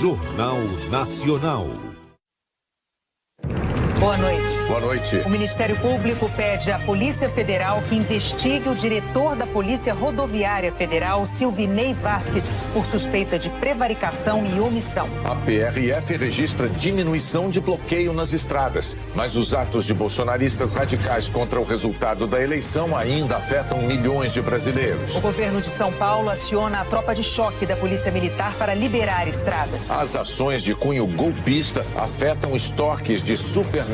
Jornal Nacional. Boa noite. Boa noite. O Ministério Público pede à Polícia Federal que investigue o diretor da Polícia Rodoviária Federal, Silvinei Vasquez, por suspeita de prevaricação e omissão. A PRF registra diminuição de bloqueio nas estradas, mas os atos de bolsonaristas radicais contra o resultado da eleição ainda afetam milhões de brasileiros. O governo de São Paulo aciona a tropa de choque da Polícia Militar para liberar estradas. As ações de cunho golpista afetam estoques de supermercados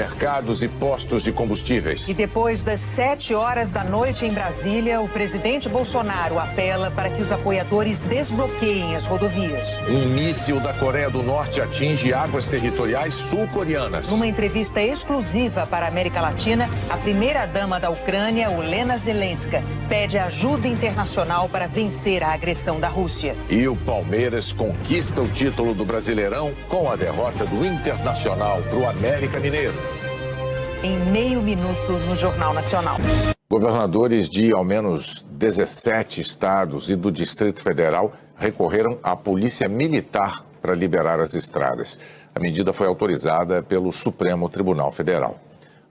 e postos de combustíveis. E depois das 7h da noite em Brasília, o presidente Bolsonaro apela para que os apoiadores desbloqueiem as rodovias. Um míssil da Coreia do Norte atinge águas territoriais sul-coreanas. Numa entrevista exclusiva para a América Latina, a primeira-dama da Ucrânia, Olena Zelenska, pede ajuda internacional para vencer a agressão da Rússia. E o Palmeiras conquista o título do Brasileirão com a derrota do Internacional para o América Mineiro. Em meio minuto no Jornal Nacional. Governadores de ao menos 17 estados e do Distrito Federal recorreram à Polícia Militar para liberar as estradas. A medida foi autorizada pelo Supremo Tribunal Federal.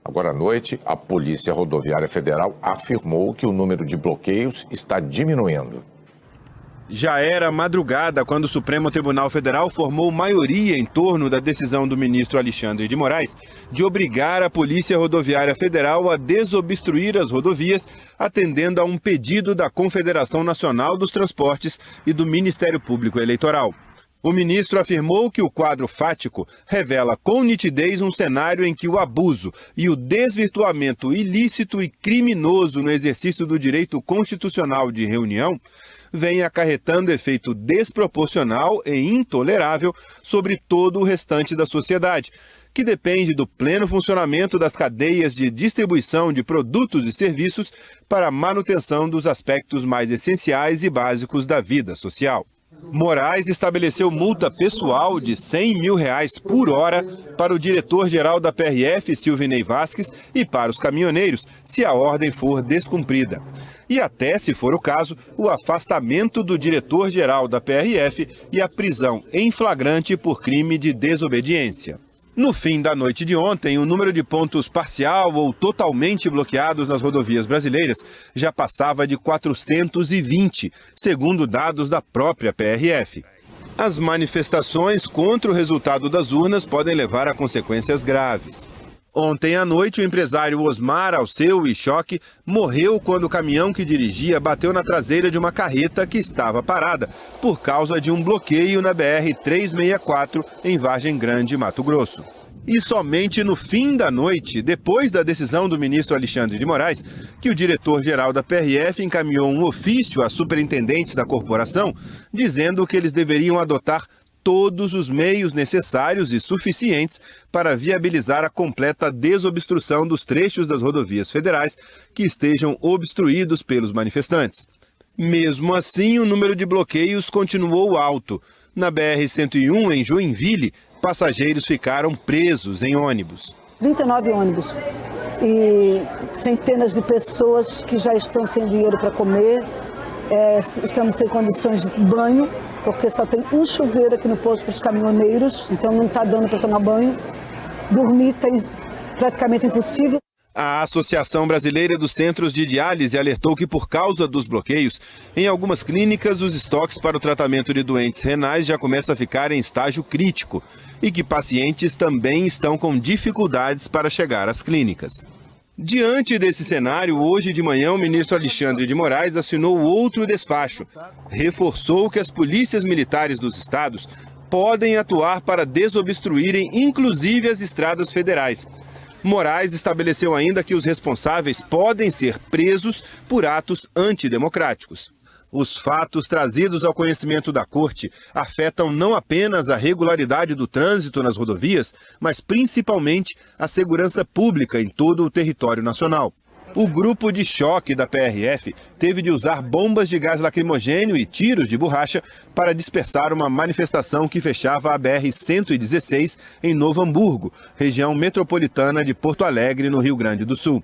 Agora à noite, a Polícia Rodoviária Federal afirmou que o número de bloqueios está diminuindo. Já era madrugada quando o Supremo Tribunal Federal formou maioria em torno da decisão do ministro Alexandre de Moraes de obrigar a Polícia Rodoviária Federal a desobstruir as rodovias, atendendo a um pedido da Confederação Nacional dos Transportes e do Ministério Público Eleitoral. O ministro afirmou que o quadro fático revela com nitidez um cenário em que o abuso e o desvirtuamento ilícito e criminoso no exercício do direito constitucional de reunião vem acarretando efeito desproporcional e intolerável sobre todo o restante da sociedade, que depende do pleno funcionamento das cadeias de distribuição de produtos e serviços para a manutenção dos aspectos mais essenciais e básicos da vida social. Moraes estabeleceu multa pessoal de R$100 mil por hora para o diretor-geral da PRF, Silvinei Vasquez, e para os caminhoneiros, se a ordem for descumprida. E até, se for o caso, o afastamento do diretor-geral da PRF e a prisão em flagrante por crime de desobediência. No fim da noite de ontem, o número de pontos parcial ou totalmente bloqueados nas rodovias brasileiras já passava de 420, segundo dados da própria PRF. As manifestações contra o resultado das urnas podem levar a consequências graves. Ontem à noite, o empresário Osmar Alceu e Choque morreu quando o caminhão que dirigia bateu na traseira de uma carreta que estava parada por causa de um bloqueio na BR-364 em Vargem Grande, Mato Grosso. E somente no fim da noite, depois da decisão do ministro Alexandre de Moraes, que o diretor-geral da PRF encaminhou um ofício às superintendentes da corporação, dizendo que eles deveriam adotar todos os meios necessários e suficientes para viabilizar a completa desobstrução dos trechos das rodovias federais que estejam obstruídos pelos manifestantes. Mesmo assim, o número de bloqueios continuou alto. Na BR-101, em Joinville, passageiros ficaram presos em ônibus. 39 ônibus e centenas de pessoas que já estão sem dinheiro para comer, estamos sem condições de banho, porque só tem um chuveiro aqui no posto para os caminhoneiros, então não está dando para tomar banho. Dormir está praticamente impossível. A Associação Brasileira dos Centros de Diálise alertou que, por causa dos bloqueios, em algumas clínicas os estoques para o tratamento de doentes renais já começam a ficar em estágio crítico e que pacientes também estão com dificuldades para chegar às clínicas. Diante desse cenário, hoje de manhã, o ministro Alexandre de Moraes assinou outro despacho. Reforçou que as polícias militares dos estados podem atuar para desobstruírem inclusive as estradas federais. Moraes estabeleceu ainda que os responsáveis podem ser presos por atos antidemocráticos. Os fatos trazidos ao conhecimento da Corte afetam não apenas a regularidade do trânsito nas rodovias, mas principalmente a segurança pública em todo o território nacional. O grupo de choque da PRF teve de usar bombas de gás lacrimogênio e tiros de borracha para dispersar uma manifestação que fechava a BR-116 em Novo Hamburgo, região metropolitana de Porto Alegre, no Rio Grande do Sul.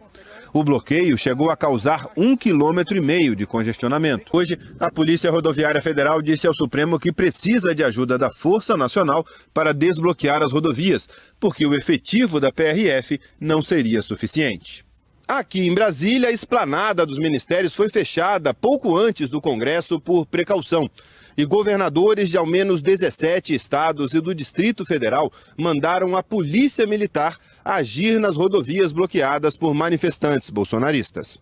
O bloqueio chegou a causar 1,5 km de congestionamento. Hoje, a Polícia Rodoviária Federal disse ao Supremo que precisa de ajuda da Força Nacional para desbloquear as rodovias, porque o efetivo da PRF não seria suficiente. Aqui em Brasília, a esplanada dos ministérios foi fechada pouco antes do Congresso por precaução. E governadores de ao menos 17 estados e do Distrito Federal mandaram a Polícia Militar agir nas rodovias bloqueadas por manifestantes bolsonaristas.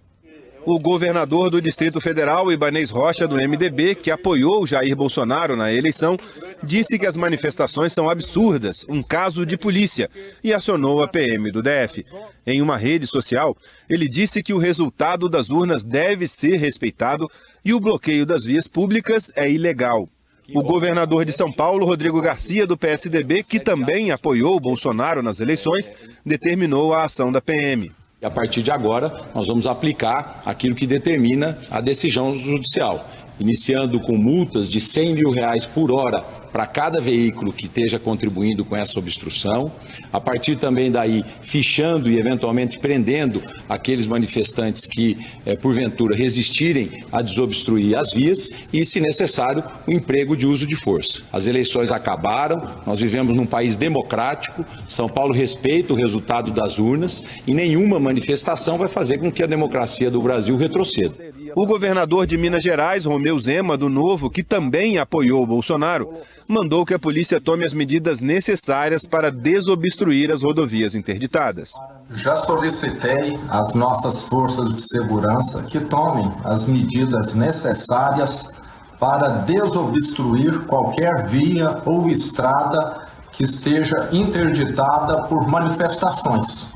O governador do Distrito Federal, Ibanez Rocha, do MDB, que apoiou Jair Bolsonaro na eleição, disse que as manifestações são absurdas, um caso de polícia, e acionou a PM do DF. Em uma rede social, ele disse que o resultado das urnas deve ser respeitado e o bloqueio das vias públicas é ilegal. O governador de São Paulo, Rodrigo Garcia, do PSDB, que também apoiou Bolsonaro nas eleições, determinou a ação da PM. E a partir de agora, nós vamos aplicar aquilo que determina a decisão judicial, iniciando com multas de R$100 mil por hora para cada veículo que esteja contribuindo com essa obstrução. A partir também daí, fichando e eventualmente prendendo aqueles manifestantes que, porventura, resistirem a desobstruir as vias e, se necessário, o emprego de uso de força. As eleições acabaram, nós vivemos num país democrático, São Paulo respeita o resultado das urnas e nenhuma manifestação vai fazer com que a democracia do Brasil retroceda. O governador de Minas Gerais, Romeu Zema, do Novo, que também apoiou Bolsonaro, mandou que a polícia tome as medidas necessárias para desobstruir as rodovias interditadas. Já solicitei às nossas forças de segurança que tomem as medidas necessárias para desobstruir qualquer via ou estrada que esteja interditada por manifestações.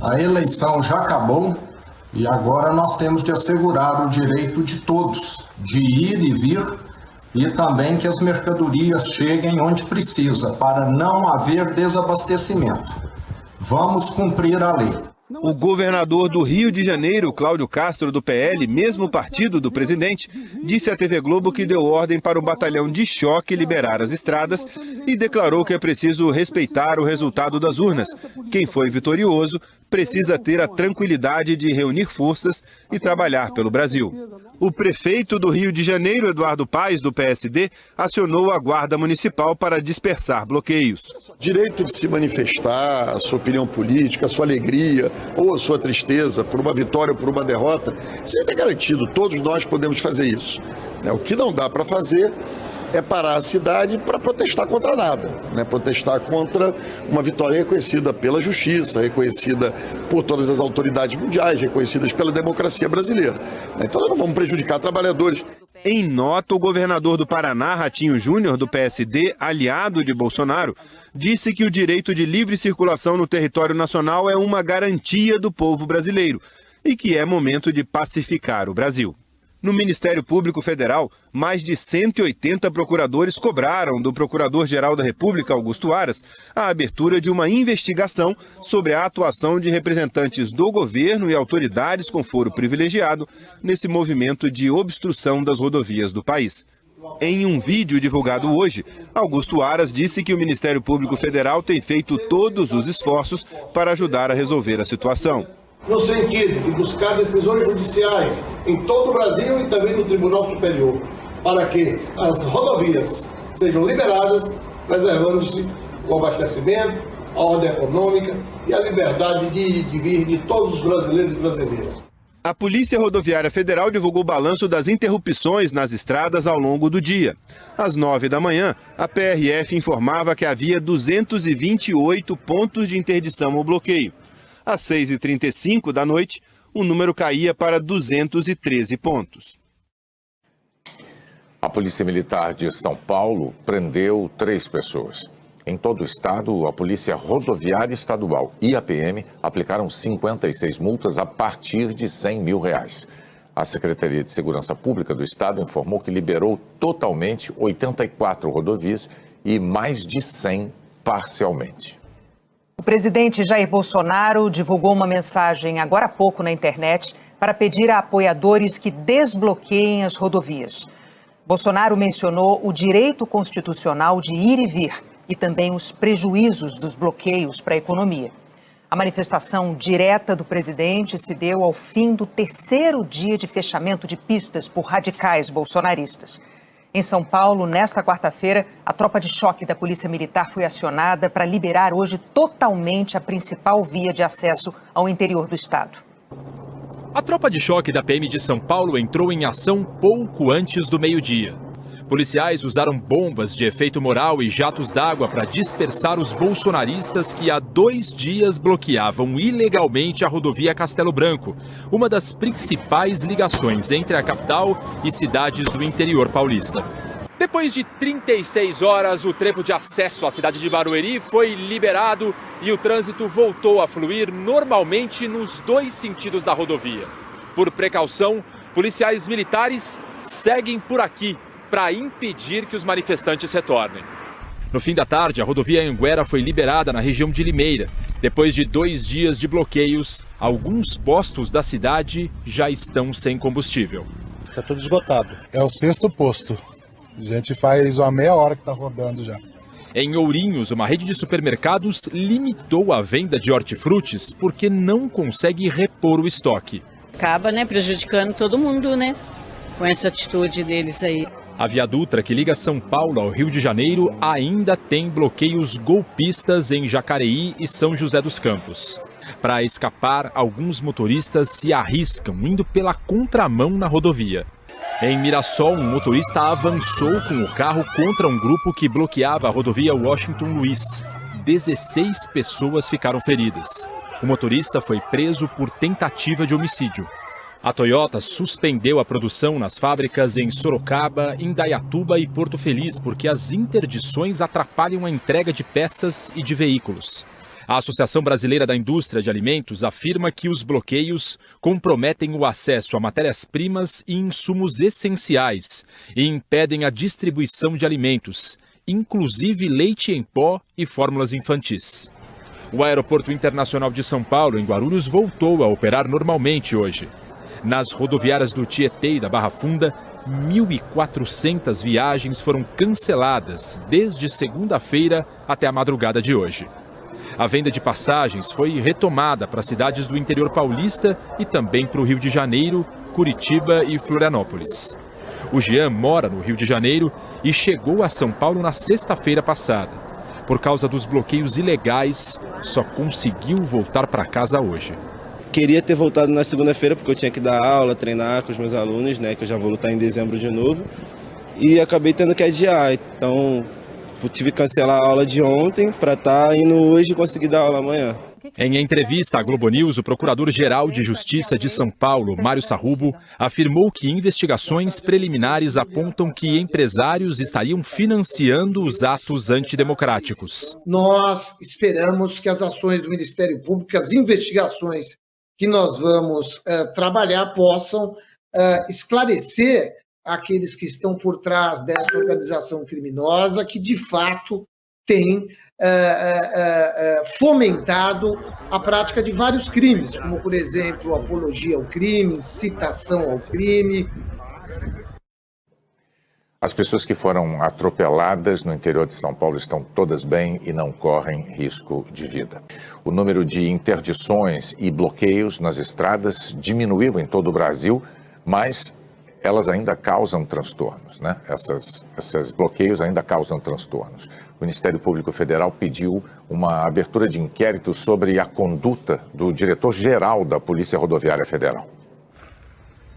A eleição já acabou e agora nós temos de assegurar o direito de todos de ir e vir e também que as mercadorias cheguem onde precisa, para não haver desabastecimento. Vamos cumprir a lei. O governador do Rio de Janeiro, Cláudio Castro, do PL, mesmo partido do presidente, disse à TV Globo que deu ordem para o batalhão de choque liberar as estradas e declarou que é preciso respeitar o resultado das urnas. Quem foi vitorioso precisa ter a tranquilidade de reunir forças e trabalhar pelo Brasil. O prefeito do Rio de Janeiro, Eduardo Paes, do PSD, acionou a Guarda Municipal para dispersar bloqueios. Direito de se manifestar a sua opinião política, a sua alegria ou a sua tristeza por uma vitória ou por uma derrota, sempre é garantido, todos nós podemos fazer isso. O que não dá para fazer é parar a cidade para protestar contra nada, protestar contra uma vitória reconhecida pela justiça, reconhecida por todas as autoridades mundiais, reconhecidas pela democracia brasileira. Então nós não vamos prejudicar trabalhadores. Em nota, o governador do Paraná, Ratinho Júnior, do PSD, aliado de Bolsonaro, disse que o direito de livre circulação no território nacional é uma garantia do povo brasileiro e que é momento de pacificar o Brasil. No Ministério Público Federal, mais de 180 procuradores cobraram do Procurador-Geral da República, Augusto Aras, a abertura de uma investigação sobre a atuação de representantes do governo e autoridades com foro privilegiado nesse movimento de obstrução das rodovias do país. Em um vídeo divulgado hoje, Augusto Aras disse que o Ministério Público Federal tem feito todos os esforços para ajudar a resolver a situação. No sentido de buscar decisões judiciais em todo o Brasil e também no Tribunal Superior, para que as rodovias sejam liberadas, preservando-se o abastecimento, a ordem econômica e a liberdade de ir e vir de todos os brasileiros e brasileiras. A Polícia Rodoviária Federal divulgou o balanço das interrupções nas estradas ao longo do dia. Às 9 da manhã, a PRF informava que havia 228 pontos de interdição ou bloqueio. Às 6h35 da noite, o número caía para 213 pontos. A Polícia Militar de São Paulo prendeu 3 pessoas. Em todo o estado, a Polícia Rodoviária Estadual e a PM aplicaram 56 multas a partir de R$100 mil. A Secretaria de Segurança Pública do Estado informou que liberou totalmente 84 rodovias e mais de 100 parcialmente. O presidente Jair Bolsonaro divulgou uma mensagem agora há pouco na internet para pedir a apoiadores que desbloqueiem as rodovias. Bolsonaro mencionou o direito constitucional de ir e vir e também os prejuízos dos bloqueios para a economia. A manifestação direta do presidente se deu ao fim do terceiro dia de fechamento de pistas por radicais bolsonaristas. Em São Paulo, nesta quarta-feira, a tropa de choque da Polícia Militar foi acionada para liberar hoje totalmente a principal via de acesso ao interior do estado. A tropa de choque da PM de São Paulo entrou em ação pouco antes do meio-dia. Policiais usaram bombas de efeito moral e jatos d'água para dispersar os bolsonaristas que há 2 dias bloqueavam ilegalmente a rodovia Castelo Branco, uma das principais ligações entre a capital e cidades do interior paulista. Depois de 36 horas, o trevo de acesso à cidade de Barueri foi liberado e o trânsito voltou a fluir normalmente nos 2 sentidos da rodovia. Por precaução, policiais militares seguem por aqui para impedir que os manifestantes retornem. No fim da tarde, a rodovia Anhanguera foi liberada na região de Limeira. Depois de 2 dias de bloqueios, alguns postos da cidade já estão sem combustível. Está tudo esgotado. É o 6º posto. A gente faz uma meia hora que está rodando já. Em Ourinhos, uma rede de supermercados limitou a venda de hortifrutis porque não consegue repor o estoque. Acaba, prejudicando todo mundo, com essa atitude deles aí. A Via Dutra, que liga São Paulo ao Rio de Janeiro, ainda tem bloqueios golpistas em Jacareí e São José dos Campos. Para escapar, alguns motoristas se arriscam indo pela contramão na rodovia. Em Mirassol, um motorista avançou com o carro contra um grupo que bloqueava a rodovia Washington Luiz. 16 pessoas ficaram feridas. O motorista foi preso por tentativa de homicídio. A Toyota suspendeu a produção nas fábricas em Sorocaba, Indaiatuba e Porto Feliz porque as interdições atrapalham a entrega de peças e de veículos. A Associação Brasileira da Indústria de Alimentos afirma que os bloqueios comprometem o acesso a matérias-primas e insumos essenciais e impedem a distribuição de alimentos, inclusive leite em pó e fórmulas infantis. O Aeroporto Internacional de São Paulo, em Guarulhos, voltou a operar normalmente hoje. Nas rodoviárias do Tietê e da Barra Funda, 1.400 viagens foram canceladas desde segunda-feira até a madrugada de hoje. A venda de passagens foi retomada para cidades do interior paulista e também para o Rio de Janeiro, Curitiba e Florianópolis. O Jean mora no Rio de Janeiro e chegou a São Paulo na sexta-feira passada. Por causa dos bloqueios ilegais, só conseguiu voltar para casa hoje. Queria ter voltado na segunda-feira porque eu tinha que dar aula, treinar com os meus alunos, que eu já vou lutar em dezembro de novo. E acabei tendo que adiar, então tive que cancelar a aula de ontem para estar indo hoje e conseguir dar aula amanhã. Em entrevista à Globo News, o Procurador-Geral de Justiça de São Paulo, Mário Sarrubo, afirmou que investigações preliminares apontam que empresários estariam financiando os atos antidemocráticos. Nós esperamos que as ações do Ministério Público, as investigações que nós vamos trabalhar, possam esclarecer aqueles que estão por trás dessa organização criminosa que, de fato, tem fomentado a prática de vários crimes, como, por exemplo, apologia ao crime, incitação ao crime. As pessoas que foram atropeladas no interior de São Paulo estão todas bem e não correm risco de vida. O número de interdições e bloqueios nas estradas diminuiu em todo o Brasil, mas elas ainda causam transtornos, Esses bloqueios ainda causam transtornos. O Ministério Público Federal pediu uma abertura de inquérito sobre a conduta do diretor-geral da Polícia Rodoviária Federal.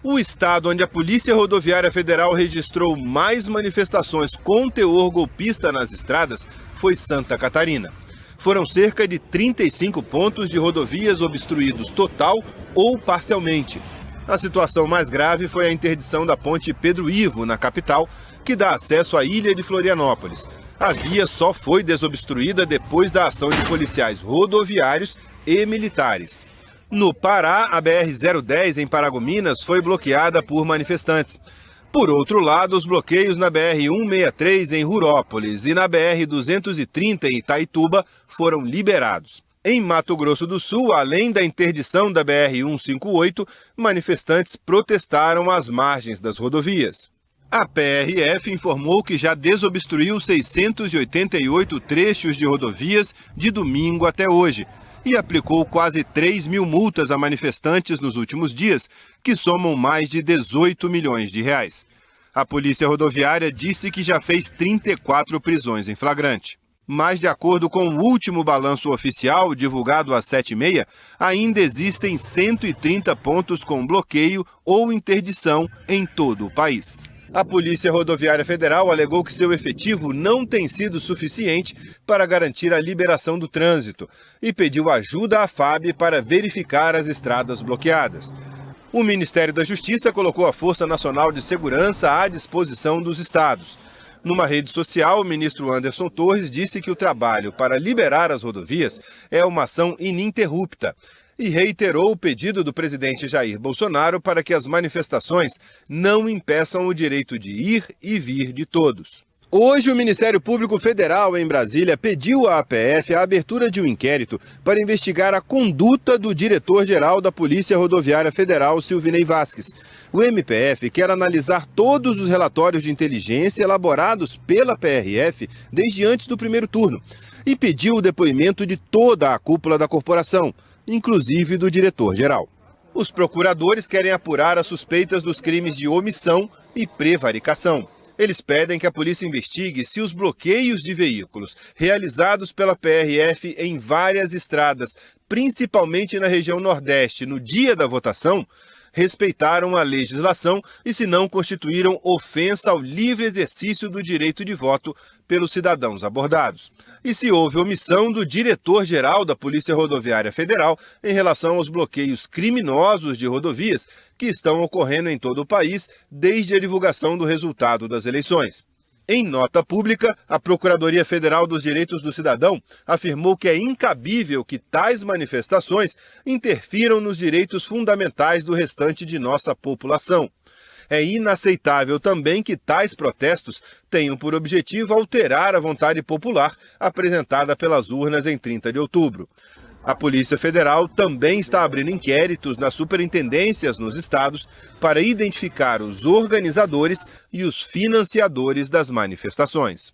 O estado onde a Polícia Rodoviária Federal registrou mais manifestações com teor golpista nas estradas foi Santa Catarina. Foram cerca de 35 pontos de rodovias obstruídos total ou parcialmente. A situação mais grave foi a interdição da ponte Pedro Ivo, na capital, que dá acesso à ilha de Florianópolis. A via só foi desobstruída depois da ação de policiais rodoviários e militares. No Pará, a BR-010 em Paragominas foi bloqueada por manifestantes. Por outro lado, os bloqueios na BR-163 em Rurópolis e na BR-230 em Itaituba foram liberados. Em Mato Grosso do Sul, além da interdição da BR-158, manifestantes protestaram às margens das rodovias. A PRF informou que já desobstruiu 688 trechos de rodovias de domingo até hoje e aplicou quase 3 mil multas a manifestantes nos últimos dias, que somam mais de 18 milhões de reais. A Polícia Rodoviária disse que já fez 34 prisões em flagrante. Mas, de acordo com o último balanço oficial, divulgado às 7h30, ainda existem 130 pontos com bloqueio ou interdição em todo o país. A Polícia Rodoviária Federal alegou que seu efetivo não tem sido suficiente para garantir a liberação do trânsito e pediu ajuda à FAB para verificar as estradas bloqueadas. O Ministério da Justiça colocou a Força Nacional de Segurança à disposição dos estados. Numa rede social, o ministro Anderson Torres disse que o trabalho para liberar as rodovias é uma ação ininterrupta e reiterou o pedido do presidente Jair Bolsonaro para que as manifestações não impeçam o direito de ir e vir de todos. Hoje, o Ministério Público Federal, em Brasília, pediu à APF a abertura de um inquérito para investigar a conduta do diretor-geral da Polícia Rodoviária Federal, Silvinei Vasquez. O MPF quer analisar todos os relatórios de inteligência elaborados pela PRF desde antes do primeiro turno e pediu o depoimento de toda a cúpula da corporação, inclusive do diretor-geral. Os procuradores querem apurar as suspeitas dos crimes de omissão e prevaricação. Eles pedem que a polícia investigue se os bloqueios de veículos realizados pela PRF em várias estradas, principalmente na região Nordeste, no dia da votação, respeitaram a legislação e se não constituíram ofensa ao livre exercício do direito de voto pelos cidadãos abordados. E se houve omissão do diretor-geral da Polícia Rodoviária Federal em relação aos bloqueios criminosos de rodovias que estão ocorrendo em todo o país desde a divulgação do resultado das eleições. Em nota pública, a Procuradoria Federal dos Direitos do Cidadão afirmou que é incabível que tais manifestações interfiram nos direitos fundamentais do restante de nossa população. É inaceitável também que tais protestos tenham por objetivo alterar a vontade popular apresentada pelas urnas em 30 de outubro. A Polícia Federal também está abrindo inquéritos nas superintendências nos estados para identificar os organizadores e os financiadores das manifestações.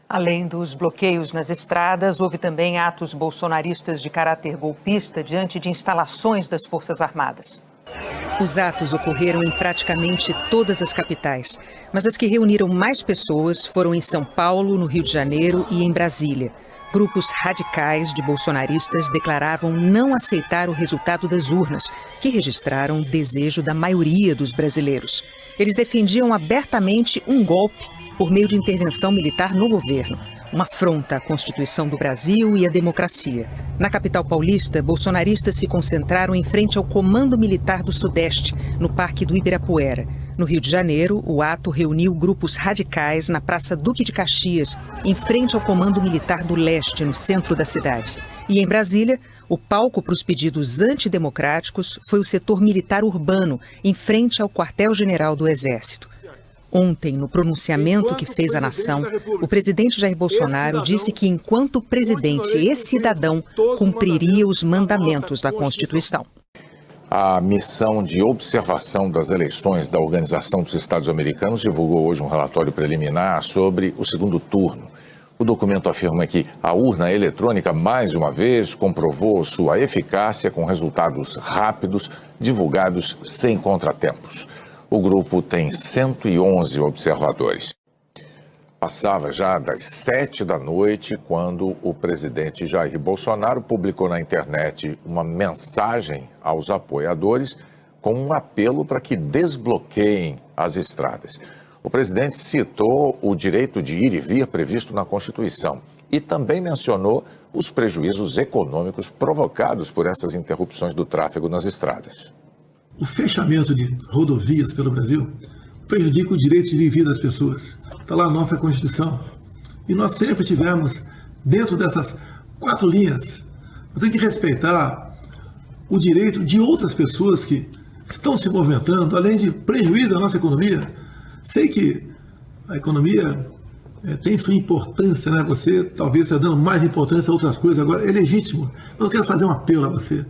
Além dos bloqueios nas estradas, houve também atos bolsonaristas de caráter golpista diante de instalações das Forças Armadas. Os atos ocorreram em praticamente todas as capitais, mas as que reuniram mais pessoas foram em São Paulo, no Rio de Janeiro e em Brasília. Grupos radicais de bolsonaristas declaravam não aceitar o resultado das urnas, que registraram o desejo da maioria dos brasileiros. Eles defendiam abertamente um golpe por meio de intervenção militar no governo, uma afronta à Constituição do Brasil e à democracia. Na capital paulista, bolsonaristas se concentraram em frente ao Comando Militar do Sudeste, no Parque do Ibirapuera. No Rio de Janeiro, o ato reuniu grupos radicais na Praça Duque de Caxias, em frente ao Comando Militar do Leste, no centro da cidade. E em Brasília, o palco para os pedidos antidemocráticos foi o setor militar urbano, em frente ao Quartel-General do Exército. Ontem, no pronunciamento que fez à nação, o presidente Jair Bolsonaro disse que, enquanto presidente e cidadão, cumpriria os mandamentos da Constituição. A missão de observação das eleições da Organização dos Estados Americanos divulgou hoje um relatório preliminar sobre o segundo turno. O documento afirma que a urna eletrônica, mais uma vez, comprovou sua eficácia com resultados rápidos, divulgados sem contratempos. O grupo tem 111 observadores. Passava já das 7 da noite quando o presidente Jair Bolsonaro publicou na internet uma mensagem aos apoiadores com um apelo para que desbloqueiem as estradas. O presidente citou o direito de ir e vir previsto na Constituição e também mencionou os prejuízos econômicos provocados por essas interrupções do tráfego nas estradas. O fechamento de rodovias pelo Brasil prejudica o direito de ir e vir das pessoas. Está lá a nossa Constituição. E nós sempre tivemos, dentro dessas 4 linhas, nós temos que respeitar o direito de outras pessoas que estão se movimentando, além de prejuízo da nossa economia. Sei que a economia tem sua importância, né? Você talvez está dando mais importância a outras coisas agora, é legítimo. Eu quero fazer um apelo a você.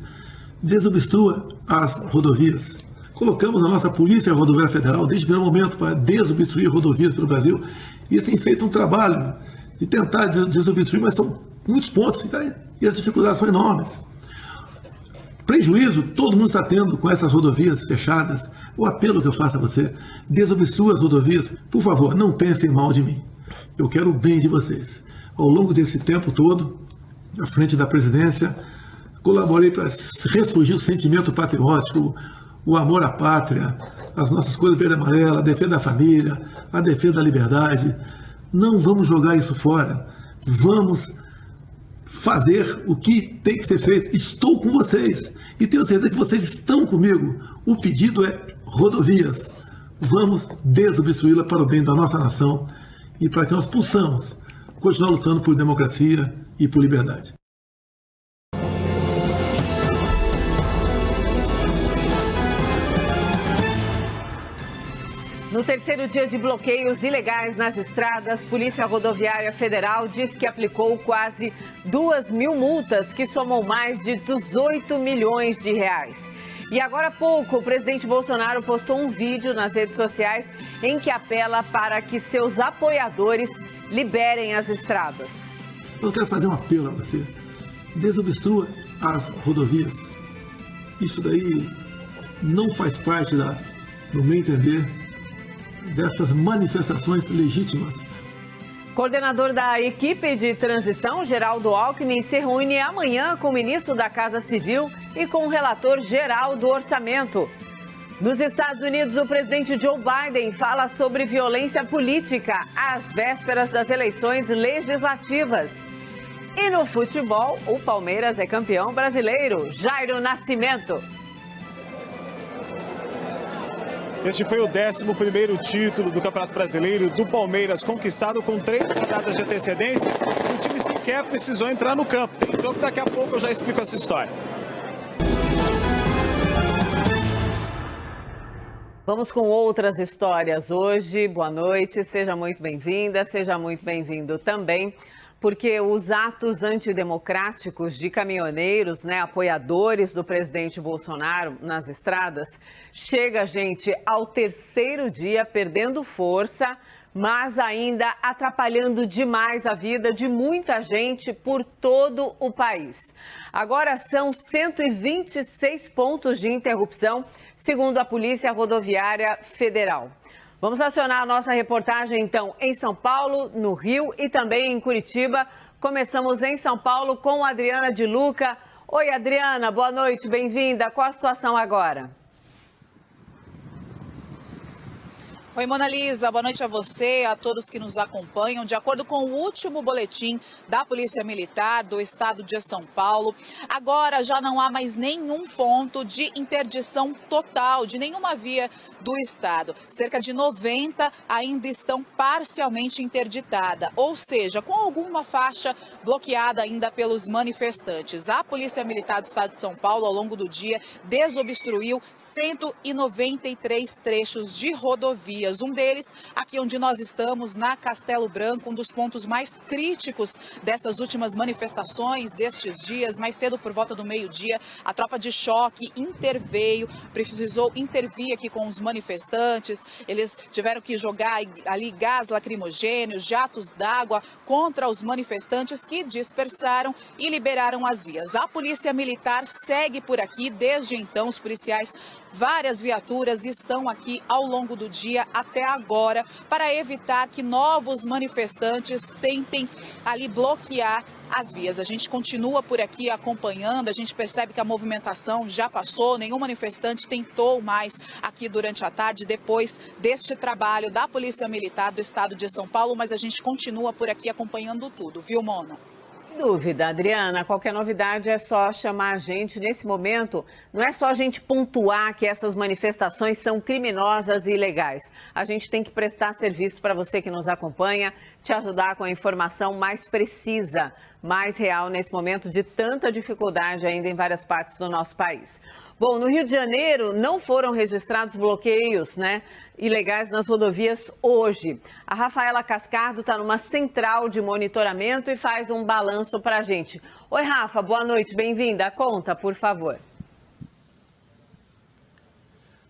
Desobstrua as rodovias. Colocamos a nossa Polícia Rodoviária Federal desde o primeiro momento para desobstruir rodovias pelo Brasil. E eles têm feito um trabalho de tentar desobstruir, mas são muitos pontos e as dificuldades são enormes. Prejuízo todo mundo está tendo com essas rodovias fechadas. O apelo que eu faço a você, desobstrua as rodovias. Por favor, não pensem mal de mim. Eu quero o bem de vocês. Ao longo desse tempo todo, à frente da presidência, colaborei para ressurgir o sentimento patriótico, o amor à pátria, as nossas cores verde e amarela, a defesa da família, a defesa da liberdade. Não vamos jogar isso fora. Vamos fazer o que tem que ser feito. Estou com vocês e tenho certeza que vocês estão comigo. O pedido é rodovias. Vamos desobstruí-la para o bem da nossa nação e para que nós possamos continuar lutando por democracia e por liberdade. No terceiro dia de bloqueios ilegais nas estradas, Polícia Rodoviária Federal diz que aplicou quase 2.000 multas, que somam mais de 18 milhões de reais. E agora há pouco, o presidente Bolsonaro postou um vídeo nas redes sociais em que apela para que seus apoiadores liberem as estradas. Eu quero fazer um apelo a você. Desobstrua as rodovias. Isso daí não faz parte, no meu entender, dessas manifestações legítimas. Coordenador da equipe de transição, Geraldo Alckmin, se reúne amanhã com o ministro da Casa Civil e com o relator geral do orçamento. Nos Estados Unidos, o presidente Joe Biden fala sobre violência política às vésperas das eleições legislativas. E no futebol, o Palmeiras é campeão brasileiro. Jairo Nascimento. Este foi o 11º título do Campeonato Brasileiro do Palmeiras, conquistado com 3 rodadas de antecedência. O time sequer precisou entrar no campo. Tem jogo, daqui a pouco eu já explico essa história. Vamos com outras histórias hoje. Boa noite, seja muito bem-vinda, seja muito bem-vindo também. Porque os atos antidemocráticos de caminhoneiros, apoiadores do presidente Bolsonaro nas estradas, chega, gente, ao terceiro dia perdendo força, mas ainda atrapalhando demais a vida de muita gente por todo o país. Agora são 126 pontos de interrupção, segundo a Polícia Rodoviária Federal. Vamos acionar a nossa reportagem, então, em São Paulo, no Rio e também em Curitiba. Começamos em São Paulo com a Adriana de Luca. Oi, Adriana, boa noite, bem-vinda. Qual a situação agora? Oi, Mona Lisa, boa noite a você, a todos que nos acompanham. De acordo com o último boletim da Polícia Militar do Estado de São Paulo, agora já não há mais nenhum ponto de interdição total de nenhuma via do Estado. Cerca de 90 ainda estão parcialmente interditadas, ou seja, com alguma faixa bloqueada ainda pelos manifestantes. A Polícia Militar do Estado de São Paulo, ao longo do dia, desobstruiu 193 trechos de rodovias. Um deles, aqui onde nós estamos, na Castelo Branco, um dos pontos mais críticos dessas últimas manifestações destes dias. Mais cedo, por volta do meio-dia, a tropa de choque interveio, precisou intervir aqui com os manifestantes. Eles tiveram que jogar ali gás lacrimogêneo, jatos d'água contra os manifestantes que dispersaram e liberaram as vias. A Polícia Militar segue por aqui. Desde então, os policiais, várias viaturas estão aqui ao longo do dia até agora para evitar que novos manifestantes tentem ali bloquear as vias. A gente continua por aqui acompanhando, a gente percebe que a movimentação já passou, nenhum manifestante tentou mais aqui durante a tarde, depois deste trabalho da Polícia Militar do Estado de São Paulo, mas a gente continua por aqui acompanhando tudo, viu, Mona? Dúvida, Adriana, qualquer novidade é só chamar a gente. Nesse momento, não é só a gente pontuar que essas manifestações são criminosas e ilegais. A gente tem que prestar serviço para você que nos acompanha, te ajudar com a informação mais precisa, mais real nesse momento de tanta dificuldade ainda em várias partes do nosso país. Bom, no Rio de Janeiro não foram registrados bloqueios, ilegais nas rodovias hoje. A Rafaela Cascardo está numa central de monitoramento e faz um balanço para a gente. Oi, Rafa, boa noite, bem-vinda. Conta, por favor.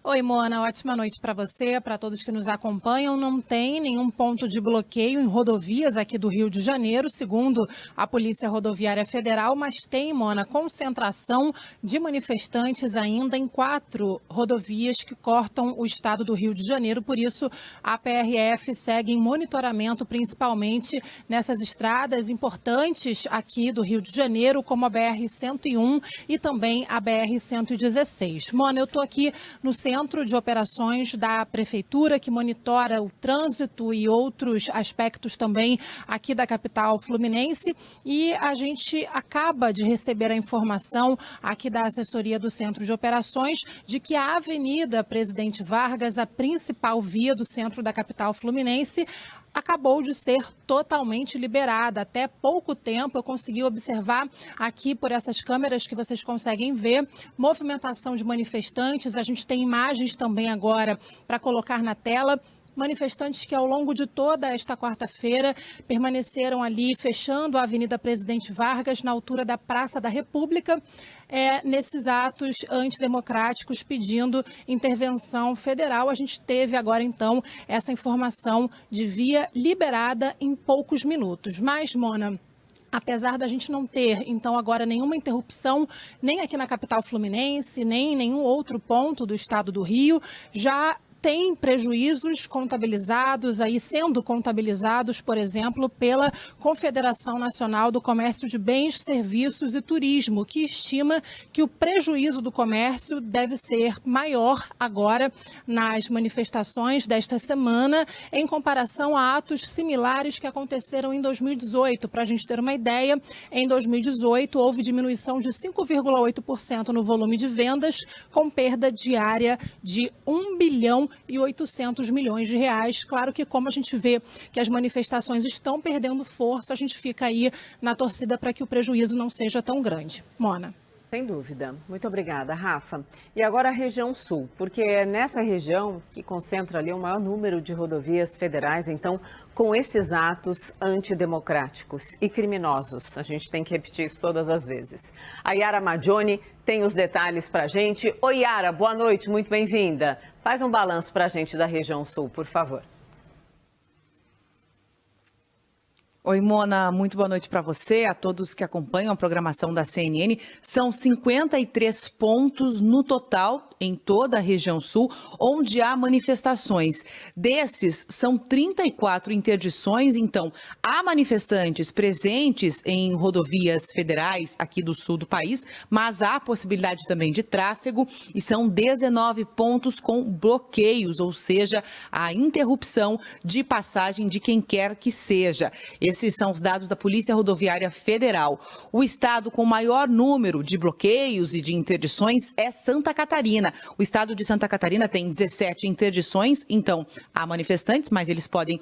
Oi, Mona, ótima noite para você, para todos que nos acompanham. Não tem nenhum ponto de bloqueio em rodovias aqui do Rio de Janeiro, segundo a Polícia Rodoviária Federal, mas tem, Mona, concentração de manifestantes ainda em 4 rodovias que cortam o estado do Rio de Janeiro. Por isso, a PRF segue em monitoramento, principalmente nessas estradas importantes aqui do Rio de Janeiro, como a BR-101 e também a BR-116. Mona, eu estou aqui no Centro de Operações da Prefeitura, que monitora o trânsito e outros aspectos também aqui da capital fluminense. E a gente acaba de receber a informação aqui da assessoria do Centro de Operações de que a Avenida Presidente Vargas, a principal via do centro da capital fluminense, acabou de ser totalmente liberada. Até pouco tempo eu consegui observar aqui por essas câmeras que vocês conseguem ver movimentação de manifestantes. A gente tem imagens também agora para colocar na tela. Manifestantes que ao longo de toda esta quarta-feira permaneceram ali fechando a Avenida Presidente Vargas na altura da Praça da República, nesses atos antidemocráticos pedindo intervenção federal. A gente teve agora então essa informação de via liberada em poucos minutos. Mas, Mona, apesar da gente não ter, então, agora nenhuma interrupção, nem aqui na capital fluminense, nem em nenhum outro ponto do estado do Rio, já tem prejuízos contabilizados, aí sendo contabilizados, por exemplo, pela Confederação Nacional do Comércio de Bens, Serviços e Turismo, que estima que o prejuízo do comércio deve ser maior agora nas manifestações desta semana, em comparação a atos similares que aconteceram em 2018. Para a gente ter uma ideia, em 2018 houve diminuição de 5,8% no volume de vendas, com perda diária de 1 bilhão e 800 milhões de reais. Claro que, como a gente vê que as manifestações estão perdendo força, a gente fica aí na torcida para que o prejuízo não seja tão grande. Mona. Sem dúvida. Muito obrigada, Rafa. E agora a região sul, porque é nessa região que concentra ali o maior número de rodovias federais, então, com esses atos antidemocráticos e criminosos. A gente tem que repetir isso todas as vezes. A Yara Maggioni tem os detalhes para a gente. Oi, Yara, boa noite, muito bem-vinda. Faz um balanço para a gente da região sul, por favor. Oi, Mona, muito boa noite para você, a todos que acompanham a programação da CNN. São 53 pontos no total em toda a região sul, onde há manifestações. Desses, são 34 interdições, então, há manifestantes presentes em rodovias federais aqui do sul do país, mas há possibilidade também de tráfego, e são 19 pontos com bloqueios, ou seja, a interrupção de passagem de quem quer que seja. Esses são os dados da Polícia Rodoviária Federal. O estado com maior número de bloqueios e de interdições é Santa Catarina. O estado de Santa Catarina tem 17 interdições, então há manifestantes, mas eles podem,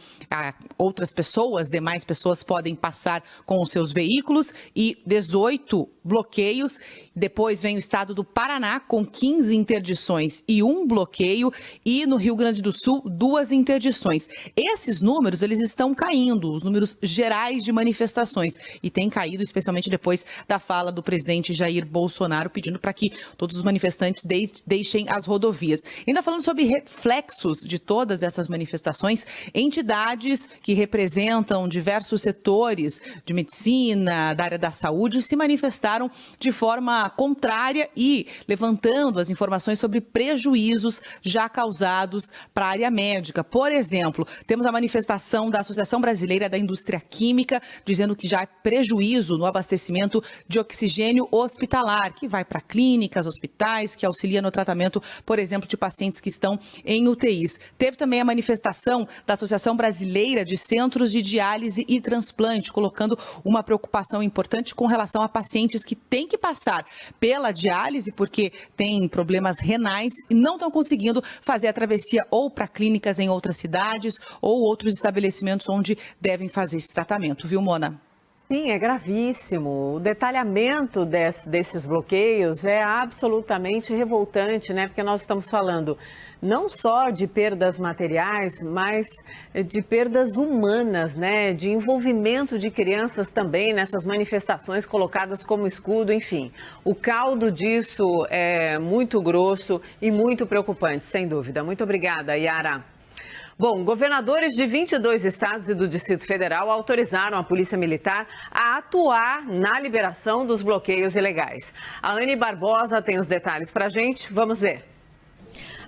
outras pessoas, demais pessoas podem passar com os seus veículos, e 18 bloqueios. Depois vem o estado do Paraná com 15 interdições e 1 bloqueio, e no Rio Grande do Sul 2 interdições. Esses números, eles estão caindo, os números gerais de manifestações, e tem caído especialmente depois da fala do presidente Jair Bolsonaro pedindo para que todos os manifestantes deixem as rodovias. Ainda falando sobre reflexos de todas essas manifestações, entidades que representam diversos setores de medicina, da área da saúde, se manifestaram de forma contrária e levantando as informações sobre prejuízos já causados para a área médica. Por exemplo, temos a manifestação da Associação Brasileira da Indústria Química, dizendo que já há prejuízo no abastecimento de oxigênio hospitalar, que vai para clínicas, hospitais, que auxilia no tratamento, por exemplo, de pacientes que estão em UTIs. Teve também a manifestação da Associação Brasileira de Centros de Diálise e Transplante, colocando uma preocupação importante com relação a pacientes que têm que passar pela diálise porque têm problemas renais e não estão conseguindo fazer a travessia ou para clínicas em outras cidades ou outros estabelecimentos onde devem fazer esse tratamento, viu, Mona? Sim, é gravíssimo. O detalhamento desses bloqueios é absolutamente revoltante, né? Porque nós estamos falando não só de perdas materiais, mas de perdas humanas, né? De envolvimento de crianças também nessas manifestações colocadas como escudo, enfim. O caldo disso é muito grosso e muito preocupante, sem dúvida. Muito obrigada, Yara. Bom, governadores de 22 estados e do Distrito Federal autorizaram a Polícia Militar a atuar na liberação dos bloqueios ilegais. A Anne Barbosa tem os detalhes para a gente. Vamos ver.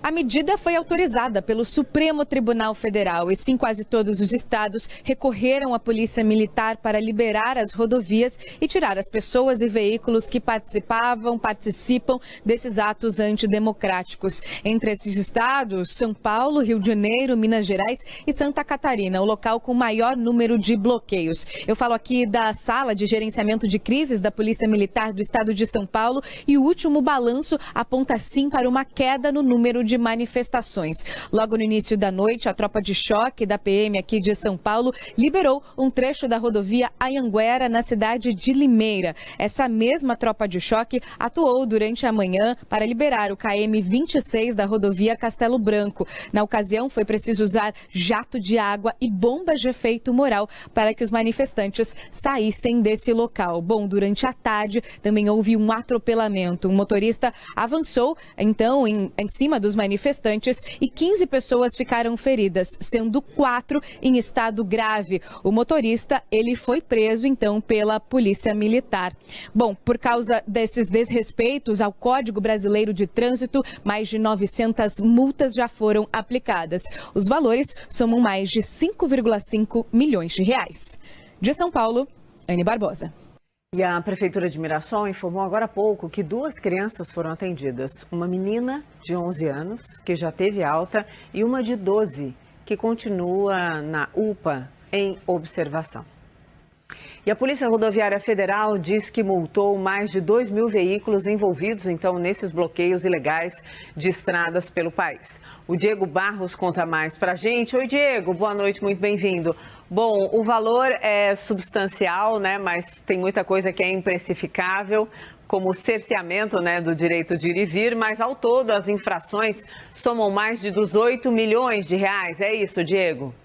A medida foi autorizada pelo Supremo Tribunal Federal e sim, quase todos os estados recorreram à Polícia Militar para liberar as rodovias e tirar as pessoas e veículos que participam desses atos antidemocráticos. Entre esses estados, São Paulo, Rio de Janeiro, Minas Gerais e Santa Catarina, o local com maior número de bloqueios. Eu falo aqui da Sala de Gerenciamento de Crises da Polícia Militar do Estado de São Paulo e o último balanço aponta sim para uma queda no número de manifestações. Logo no início da noite, a tropa de choque da PM aqui de São Paulo liberou um trecho da rodovia Anhanguera, na cidade de Limeira. Essa mesma tropa de choque atuou durante a manhã para liberar o KM 26 da rodovia Castelo Branco. Na ocasião, foi preciso usar jato de água e bombas de efeito moral para que os manifestantes saíssem desse local. Bom, durante a tarde também houve um atropelamento. Um motorista avançou, então, em cima dos manifestantes e 15 pessoas ficaram feridas, sendo 4 em estado grave. O motorista, ele foi preso, então, pela Polícia Militar. Bom, por causa desses desrespeitos ao Código Brasileiro de Trânsito, mais de 900 multas já foram aplicadas. Os valores somam mais de 5,5 milhões de reais. De São Paulo, Anne Barbosa. E a Prefeitura de Mirassol informou agora há pouco que 2 crianças foram atendidas. Uma menina de 11 anos, que já teve alta, e uma de 12, que continua na UPA em observação. E a Polícia Rodoviária Federal diz que multou mais de 2.000 veículos envolvidos, então, nesses bloqueios ilegais de estradas pelo país. O Diego Barros conta mais pra gente. Oi, Diego, boa noite, muito bem-vindo. Bom, o valor é substancial, né, mas tem muita coisa que é imprecificável, como o cerceamento, né, do direito de ir e vir, mas ao todo as infrações somam mais de 18 milhões de reais. É isso, Diego?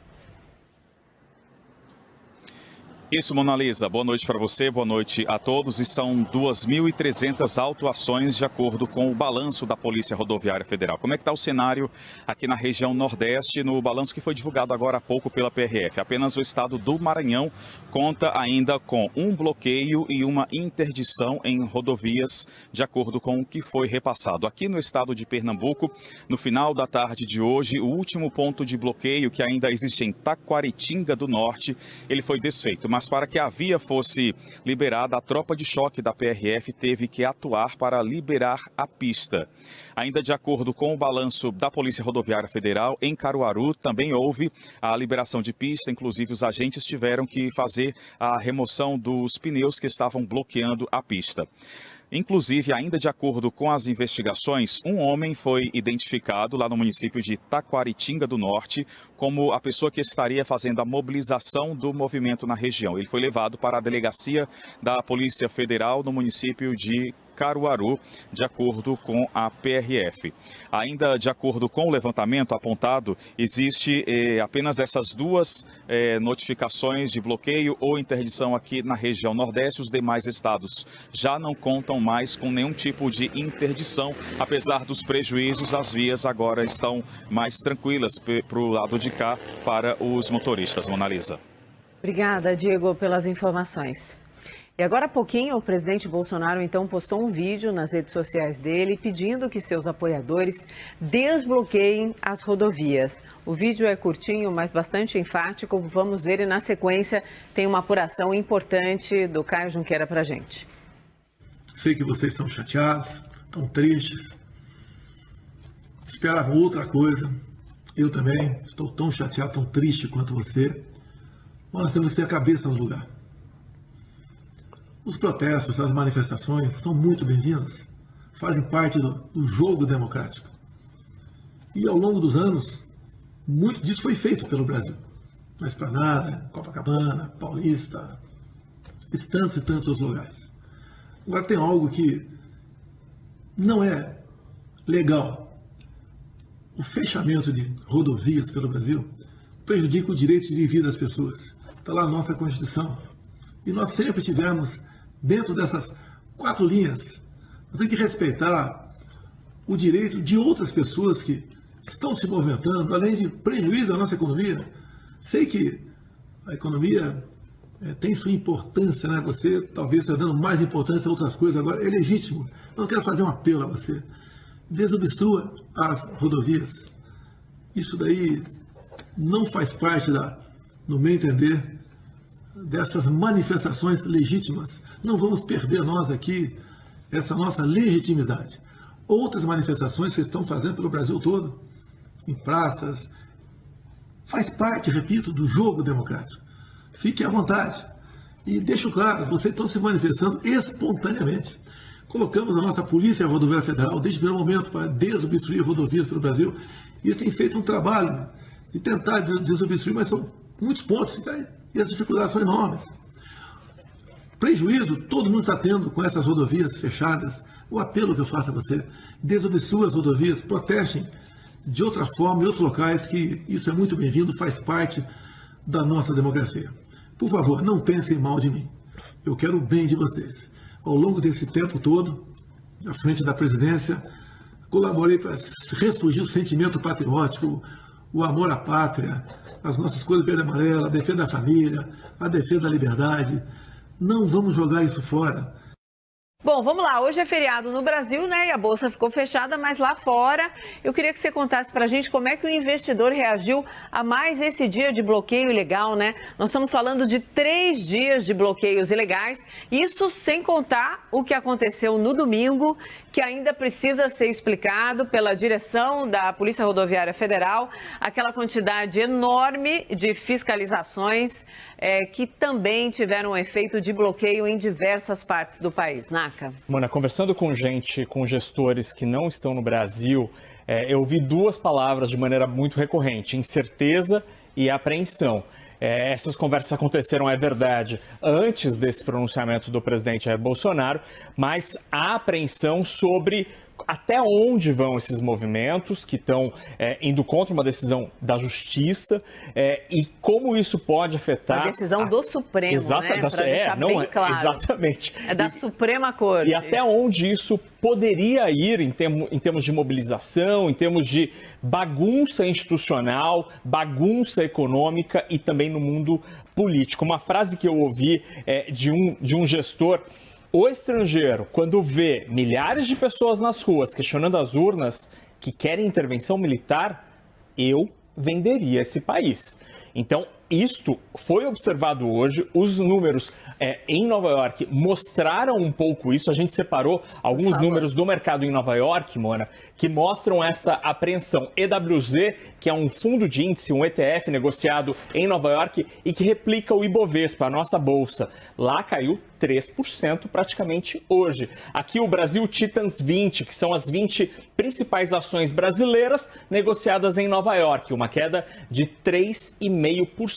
Isso, Mona Lisa. Boa noite para você, boa noite a todos. E são 2.300 autuações de acordo com o balanço da Polícia Rodoviária Federal. Como é que está o cenário aqui na região Nordeste, no balanço que foi divulgado agora há pouco pela PRF? Apenas o estado do Maranhão conta ainda com um bloqueio e uma interdição em rodovias, de acordo com o que foi repassado. Aqui no estado de Pernambuco, no final da tarde de hoje, o último ponto de bloqueio que ainda existe em Taquaritinga do Norte, ele foi desfeito. Mas para que a via fosse liberada, a tropa de choque da PRF teve que atuar para liberar a pista. Ainda de acordo com o balanço da Polícia Rodoviária Federal, em Caruaru também houve a liberação de pista, inclusive os agentes tiveram que fazer a remoção dos pneus que estavam bloqueando a pista. Inclusive, ainda de acordo com as investigações, um homem foi identificado lá no município de Taquaritinga do Norte como a pessoa que estaria fazendo a mobilização do movimento na região. Ele foi levado para a delegacia da Polícia Federal no município de Caruaru, de acordo com a PRF. Ainda de acordo com o levantamento apontado, existe apenas essas 2 notificações de bloqueio ou interdição aqui na região Nordeste. Os demais estados já não contam mais com nenhum tipo de interdição. Apesar dos prejuízos, as vias agora estão mais tranquilas para o lado de cá para os motoristas. Mona Lisa. Obrigada, Diego, pelas informações. E agora há pouquinho, o presidente Bolsonaro, então, postou um vídeo nas redes sociais dele pedindo que seus apoiadores desbloqueiem as rodovias. O vídeo é curtinho, mas bastante enfático. Vamos ver e, na sequência, tem uma apuração importante do Caio Junqueira para a gente. Sei que vocês estão chateados, estão tristes, esperavam outra coisa. Eu também estou tão chateado, tão triste quanto você. Nós temos que ter a cabeça no lugar. Os protestos, as manifestações são muito bem-vindas, fazem parte do jogo democrático. E ao longo dos anos, muito disso foi feito pelo Brasil. Na Esplanada, Copacabana, Paulista, e tantos outros lugares. Agora tem algo que não é legal. O fechamento de rodovias pelo Brasil prejudica o direito de vida das pessoas. Está lá a nossa Constituição. E nós sempre tivemos, dentro dessas 4 linhas, nós temos que respeitar o direito de outras pessoas que estão se movimentando, além de prejuízo à nossa economia. Sei que a economia tem sua importância, né? Você talvez está dando mais importância a outras coisas agora, é legítimo. Eu quero fazer um apelo a você. Desobstrua as rodovias. Isso daí não faz parte, no meu entender, dessas manifestações legítimas. Não vamos perder nós aqui essa nossa legitimidade. Outras manifestações que estão fazendo pelo Brasil todo, em praças, faz parte, repito, do jogo democrático. Fiquem à vontade. E deixo claro, vocês estão se manifestando espontaneamente. Colocamos a nossa Polícia Rodoviária Federal, desde o primeiro momento, para desobstruir rodovias pelo Brasil. E eles têm feito um trabalho de tentar desobstruir, mas são muitos pontos, e as dificuldades são enormes. Prejuízo todo mundo está tendo com essas rodovias fechadas. O apelo que eu faço a você, desobstrua as rodovias, protestem de outra forma em outros locais, que isso é muito bem-vindo, faz parte da nossa democracia. Por favor, não pensem mal de mim. Eu quero o bem de vocês. Ao longo desse tempo todo, à frente da presidência, colaborei para ressurgir o sentimento patriótico, o amor à pátria, as nossas cores verde e amarela, a defesa da família, a defesa da liberdade. Não vamos jogar isso fora. Bom, vamos lá. Hoje é feriado no Brasil, né? E a Bolsa ficou fechada, mas lá fora, eu queria que você contasse pra gente como é que o investidor reagiu a mais esse dia de bloqueio ilegal, né? Nós estamos falando de 3 dias de bloqueios ilegais, isso sem contar o que aconteceu no domingo, que ainda precisa ser explicado pela direção da Polícia Rodoviária Federal, aquela quantidade enorme de fiscalizações que também tiveram um efeito de bloqueio em diversas partes do país. Naca? Mona, conversando com gestores que não estão no Brasil, eu ouvi 2 palavras de maneira muito recorrente: incerteza e apreensão. Essas conversas aconteceram, é verdade, antes desse pronunciamento do presidente Jair Bolsonaro, mas há apreensão sobre até onde vão esses movimentos que estão indo contra uma decisão da Justiça e como isso pode afetar... A decisão do Supremo, né? Para deixar bem claro. Exatamente. É da Suprema Corte. E até onde isso poderia ir em termos de mobilização, em termos de bagunça institucional, bagunça econômica e também no mundo político. Uma frase que eu ouvi de um gestor: o estrangeiro, quando vê milhares de pessoas nas ruas questionando as urnas que querem intervenção militar, eu venderia esse país. Então, isto foi observado hoje, os números em Nova York mostraram um pouco isso. A gente separou alguns números do mercado em Nova York, Mona, que mostram essa apreensão. EWZ, que é um fundo de índice, um ETF negociado em Nova York e que replica o Ibovespa, a nossa bolsa. Lá caiu 3% praticamente hoje. Aqui o Brasil Titans 20, que são as 20 principais ações brasileiras negociadas em Nova York, uma queda de 3,5%.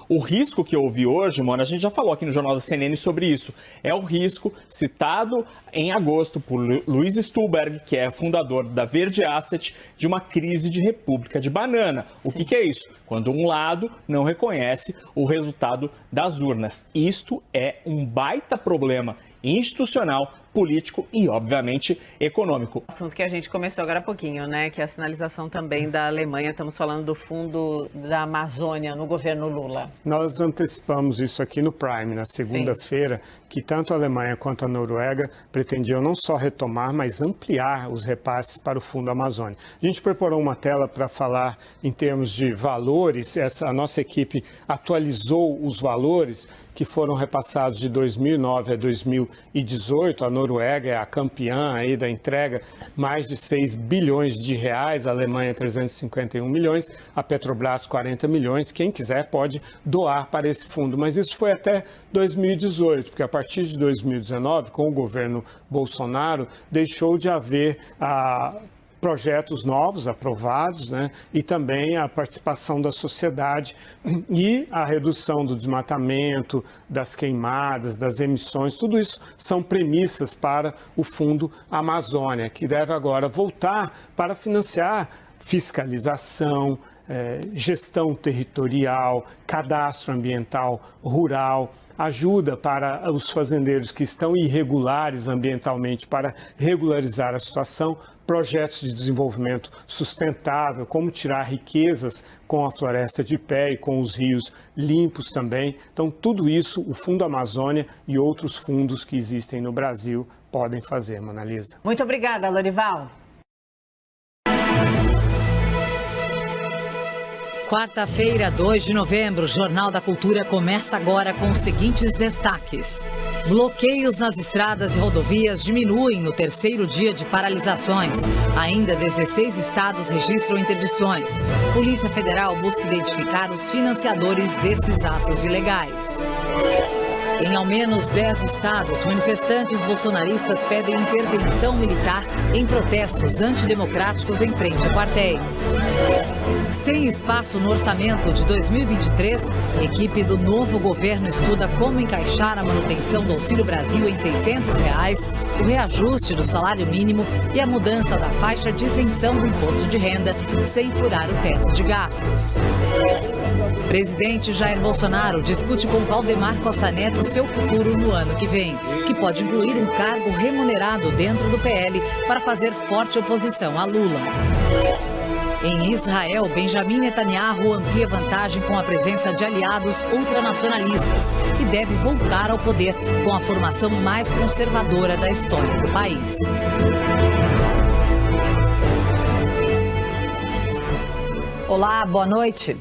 O risco que eu ouvi hoje, Mona, a gente já falou aqui no Jornal da CNN sobre isso, é o risco citado em agosto por Luiz Stuhlberg, que é fundador da Verde Asset, de uma crise de república de banana. Sim. O que é isso? Quando um lado não reconhece o resultado das urnas. Isto é um baita problema institucional, político e, obviamente, econômico. Assunto que a gente começou agora há pouquinho, né? Que é a sinalização também da Alemanha. Estamos falando do Fundo da Amazônia no governo Lula. Nós antecipamos isso aqui no Prime, na segunda-feira, que tanto a Alemanha quanto a Noruega pretendiam não só retomar, mas ampliar os repasses para o Fundo Amazônia. A gente preparou uma tela para falar em termos de valores. A nossa equipe atualizou os valores que foram repassados de 2009 a 2018. A Noruega é a campeã aí da entrega, mais de 6 bilhões de reais, a Alemanha 351 milhões, a Petrobras 40 milhões. Quem quiser pode doar para esse fundo, mas isso foi até 2018, porque a partir de 2019, com o governo Bolsonaro, deixou de haver projetos novos aprovados, né? E também a participação da sociedade e a redução do desmatamento, das queimadas, das emissões, tudo isso são premissas para o Fundo Amazônia, que deve agora voltar para financiar fiscalização, gestão territorial, cadastro ambiental rural, ajuda para os fazendeiros que estão irregulares ambientalmente para regularizar a situação, projetos de desenvolvimento sustentável, como tirar riquezas com a floresta de pé e com os rios limpos também. Então, tudo isso o Fundo Amazônia e outros fundos que existem no Brasil podem fazer, Monalisa. Muito obrigada, Lorival. Quarta-feira, 2 de novembro, o Jornal da Cultura começa agora com os seguintes destaques. Bloqueios nas estradas e rodovias diminuem no terceiro dia de paralisações. Ainda 16 estados registram interdições. Polícia Federal busca identificar os financiadores desses atos ilegais. Em ao menos 10 estados, manifestantes bolsonaristas pedem intervenção militar em protestos antidemocráticos em frente a quartéis. Sem espaço no orçamento de 2023, a equipe do novo governo estuda como encaixar a manutenção do Auxílio Brasil em R$ 600, o reajuste do salário mínimo e a mudança da faixa de isenção do imposto de renda sem furar o teto de gastos. Presidente Jair Bolsonaro discute com Valdemar Costa Neto seu futuro no ano que vem, que pode incluir um cargo remunerado dentro do PL para fazer forte oposição a Lula. Em Israel, Benjamin Netanyahu amplia vantagem com a presença de aliados ultranacionalistas e deve voltar ao poder com a formação mais conservadora da história do país. Olá, boa noite.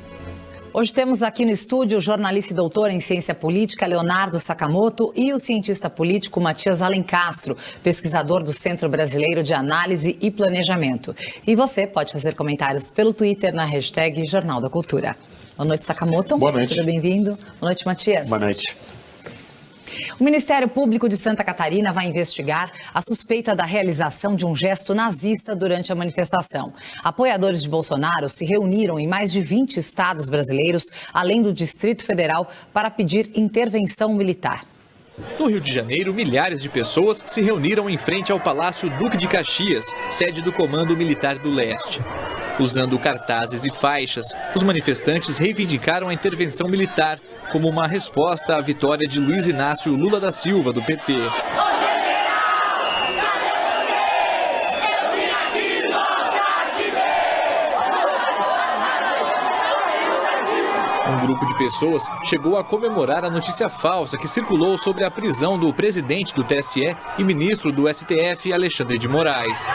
Hoje temos aqui no estúdio o jornalista e doutor em ciência política Leonardo Sakamoto e o cientista político Matias Alencastro, pesquisador do Centro Brasileiro de Análise e Planejamento. E você pode fazer comentários pelo Twitter na hashtag Jornal da Cultura. Boa noite, Sakamoto. Boa noite. Seja bem-vindo. Boa noite, Matias. Boa noite. O Ministério Público de Santa Catarina vai investigar a suspeita da realização de um gesto nazista durante a manifestação. Apoiadores de Bolsonaro se reuniram em mais de 20 estados brasileiros, além do Distrito Federal, para pedir intervenção militar. No Rio de Janeiro, milhares de pessoas se reuniram em frente ao Palácio Duque de Caxias, sede do Comando Militar do Leste. Usando cartazes e faixas, os manifestantes reivindicaram a intervenção militar como uma resposta à vitória de Luiz Inácio Lula da Silva, do PT. Um grupo de pessoas chegou a comemorar a notícia falsa que circulou sobre a prisão do presidente do TSE e ministro do STF, Alexandre de Moraes.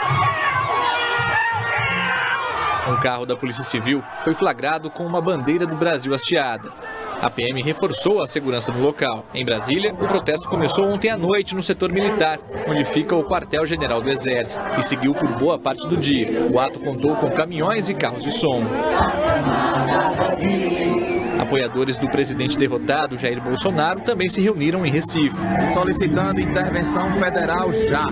Um carro da Polícia Civil foi flagrado com uma bandeira do Brasil hasteada. A PM reforçou a segurança no local. Em Brasília, o protesto começou ontem à noite no setor militar, onde fica o quartel-general do Exército, e seguiu por boa parte do dia. O ato contou com caminhões e carros de som. Apoiadores do presidente derrotado, Jair Bolsonaro, também se reuniram em Recife, Solicitando intervenção federal já.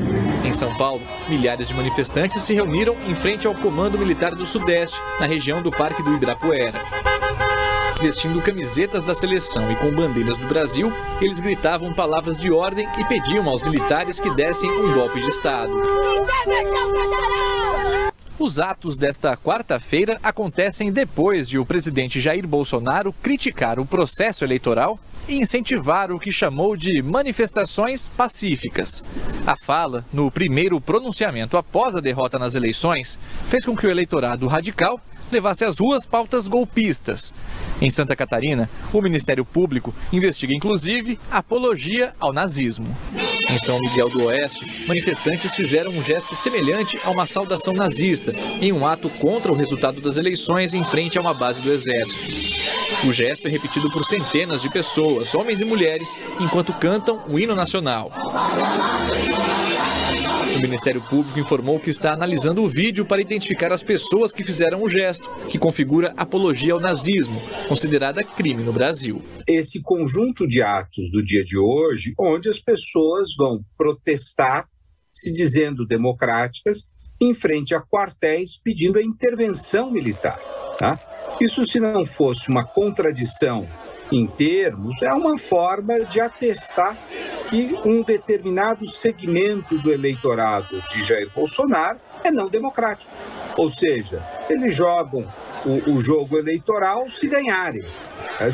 Em São Paulo, milhares de manifestantes se reuniram em frente ao Comando Militar do Sudeste, na região do Parque do Ibirapuera. Vestindo camisetas da seleção e com bandeiras do Brasil, eles gritavam palavras de ordem e pediam aos militares que dessem um golpe de Estado. Os atos desta quarta-feira acontecem depois de o presidente Jair Bolsonaro criticar o processo eleitoral e incentivar o que chamou de manifestações pacíficas. A fala, no primeiro pronunciamento após a derrota nas eleições, fez com que o eleitorado radical levasse às ruas pautas golpistas. Em Santa Catarina, o Ministério Público investiga inclusive apologia ao nazismo. Em São Miguel do Oeste, manifestantes fizeram um gesto semelhante a uma saudação nazista, em um ato contra o resultado das eleições em frente a uma base do Exército. O gesto é repetido por centenas de pessoas, homens e mulheres, enquanto cantam o hino nacional. O Ministério Público informou que está analisando o vídeo para identificar as pessoas que fizeram o gesto, que configura apologia ao nazismo, considerada crime no Brasil. Esse conjunto de atos do dia de hoje, onde as pessoas vão protestar, se dizendo democráticas, em frente a quartéis pedindo a intervenção militar. Tá? Isso, se não fosse uma contradição em termos, é uma forma de atestar que um determinado segmento do eleitorado de Jair Bolsonaro é não democrático. Ou seja, eles jogam o jogo eleitoral se ganharem.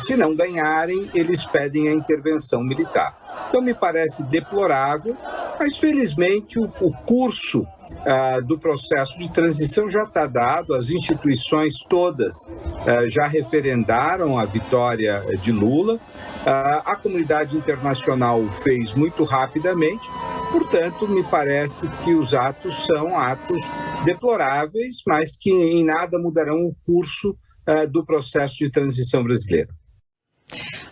Se não ganharem, eles pedem a intervenção militar. Então, me parece deplorável, mas, felizmente, o curso do processo de transição já está dado, as instituições todas já referendaram a vitória de Lula, a comunidade internacional fez muito rapidamente, portanto, me parece que os atos são atos deploráveis, mas que em nada mudarão o curso do processo de transição brasileiro.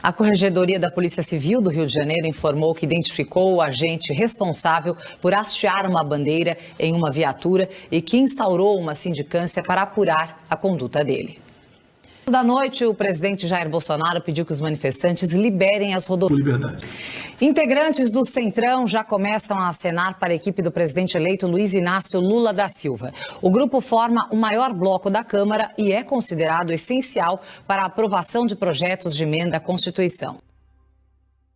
A Corregedoria da Polícia Civil do Rio de Janeiro informou que identificou o agente responsável por hastear uma bandeira em uma viatura e que instaurou uma sindicância para apurar a conduta dele. Da noite, o presidente Jair Bolsonaro pediu que os manifestantes liberem as rodovias. Integrantes do Centrão já começam a acenar para a equipe do presidente eleito Luiz Inácio Lula da Silva. O grupo forma o maior bloco da Câmara e é considerado essencial para a aprovação de projetos de emenda à Constituição.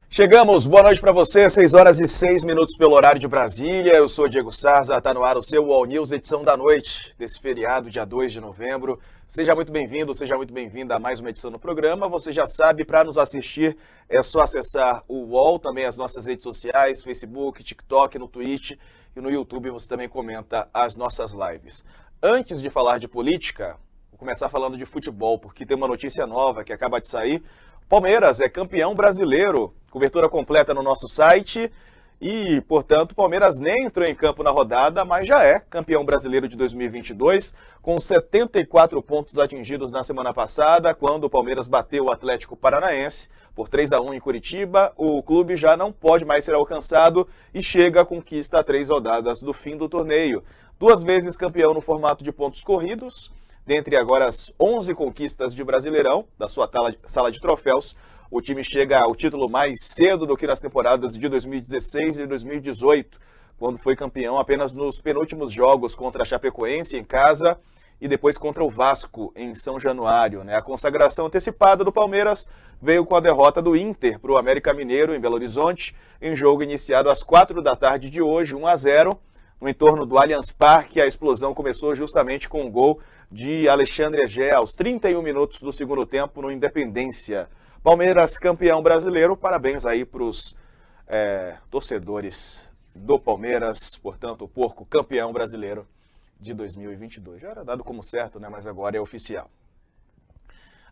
Chegamos, boa noite para você, 6h06 pelo horário de Brasília. Eu sou Diego Sarza, está no ar o seu All News, edição da noite desse feriado, dia 2 de novembro. Seja muito bem-vindo, seja muito bem-vinda a mais uma edição do programa. Você já sabe, para nos assistir é só acessar o UOL, também as nossas redes sociais, Facebook, TikTok, no Twitch e no YouTube você também comenta as nossas lives. Antes de falar de política, vou começar falando de futebol, porque tem uma notícia nova que acaba de sair. Palmeiras é campeão brasileiro, cobertura completa no nosso site e, portanto, o Palmeiras nem entrou em campo na rodada, mas já é campeão brasileiro de 2022, com 74 pontos atingidos na semana passada, quando o Palmeiras bateu o Atlético Paranaense por 3-1 em Curitiba. O clube já não pode mais ser alcançado e chega à conquista a 3 rodadas do fim do torneio. 2 vezes campeão no formato de pontos corridos. Dentre agora as 11 conquistas de Brasileirão, da sua sala de troféus, o time chega ao título mais cedo do que nas temporadas de 2016 e 2018, quando foi campeão apenas nos penúltimos jogos contra a Chapecoense em casa e depois contra o Vasco em São Januário. A consagração antecipada do Palmeiras veio com a derrota do Inter para o América Mineiro em Belo Horizonte, em jogo iniciado às 4 da tarde de hoje, 1-0. No entorno do Allianz Parque, a explosão começou justamente com um gol de Alexandre Egé aos 31 minutos do segundo tempo no Independência. Palmeiras campeão brasileiro, parabéns aí para os torcedores do Palmeiras, portanto o Porco campeão brasileiro de 2022. Já era dado como certo, mas agora é oficial.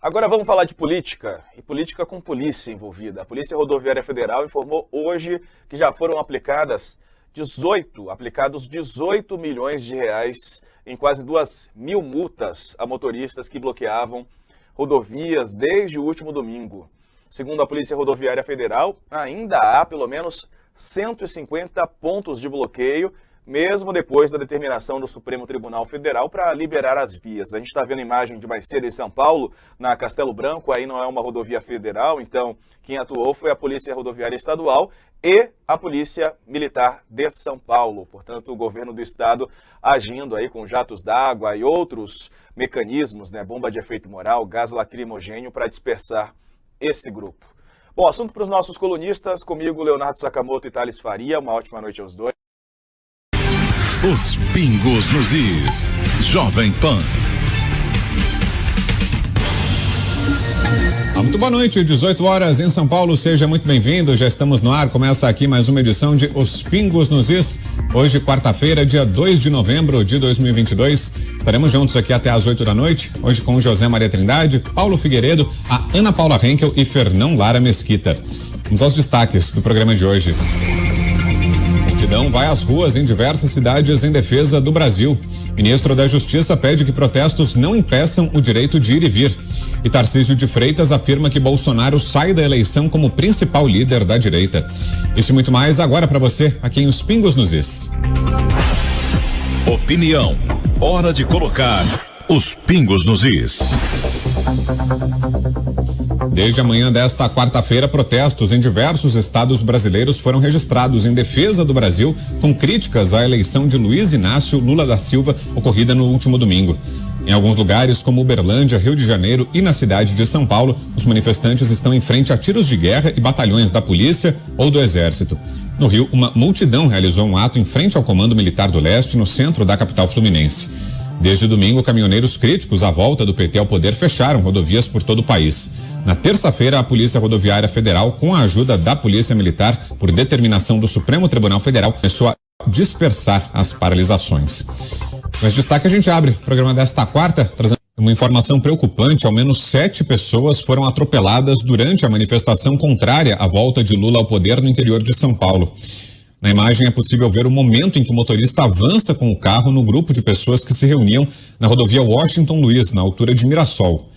Agora vamos falar de política, e política com polícia envolvida. A Polícia Rodoviária Federal informou hoje que já foram aplicados 18 milhões de reais em quase 2.000 multas a motoristas que bloqueavam rodovias desde o último domingo. Segundo a Polícia Rodoviária Federal, ainda há pelo menos 150 pontos de bloqueio, mesmo depois da determinação do Supremo Tribunal Federal para liberar as vias. A gente está vendo a imagem de mais cedo em São Paulo, na Castelo Branco, aí não é uma rodovia federal, então quem atuou foi a Polícia Rodoviária Estadual e a Polícia Militar de São Paulo. Portanto, o governo do estado agindo aí com jatos d'água e outros mecanismos, bomba de efeito moral, gás lacrimogênio para dispersar esse grupo. Bom, assunto para os nossos colunistas, comigo Leonardo Sakamoto e Thales Faria. Uma ótima noite aos dois. Os pingos nos is. Jovem Pan. Muito boa noite, 18 horas em São Paulo, seja muito bem-vindo, já estamos no ar, começa aqui mais uma edição de Os Pingos nos Is, hoje quarta-feira, dia 2 de novembro de 2022, estaremos juntos aqui até às 8 da noite, hoje com José Maria Trindade, Paulo Figueiredo, a Ana Paula Henkel e Fernão Lara Mesquita. Vamos aos destaques do programa de hoje. A multidão vai às ruas em diversas cidades em defesa do Brasil. Ministro da Justiça pede que protestos não impeçam o direito de ir e vir. E Tarcísio de Freitas afirma que Bolsonaro sai da eleição como principal líder da direita. Isso e muito mais agora para você, aqui em Os Pingos nos Is. Opinião. Hora de colocar os pingos nos is. Desde a manhã desta quarta-feira, protestos em diversos estados brasileiros foram registrados em defesa do Brasil, com críticas à eleição de Luiz Inácio Lula da Silva, ocorrida no último domingo. Em alguns lugares, como Uberlândia, Rio de Janeiro e na cidade de São Paulo, os manifestantes estão em frente a tiros de guerra e batalhões da polícia ou do exército. No Rio, uma multidão realizou um ato em frente ao Comando Militar do Leste, no centro da capital fluminense. Desde domingo, caminhoneiros críticos à volta do PT ao poder fecharam rodovias por todo o país. Na terça-feira, a Polícia Rodoviária Federal, com a ajuda da Polícia Militar, por determinação do Supremo Tribunal Federal, começou a dispersar as paralisações. Mas destaque, a gente abre o programa desta quarta, trazendo uma informação preocupante. Ao menos 7 pessoas foram atropeladas durante a manifestação contrária à volta de Lula ao poder no interior de São Paulo. Na imagem é possível ver o momento em que o motorista avança com o carro no grupo de pessoas que se reuniam na rodovia Washington Luiz, na altura de Mirassol.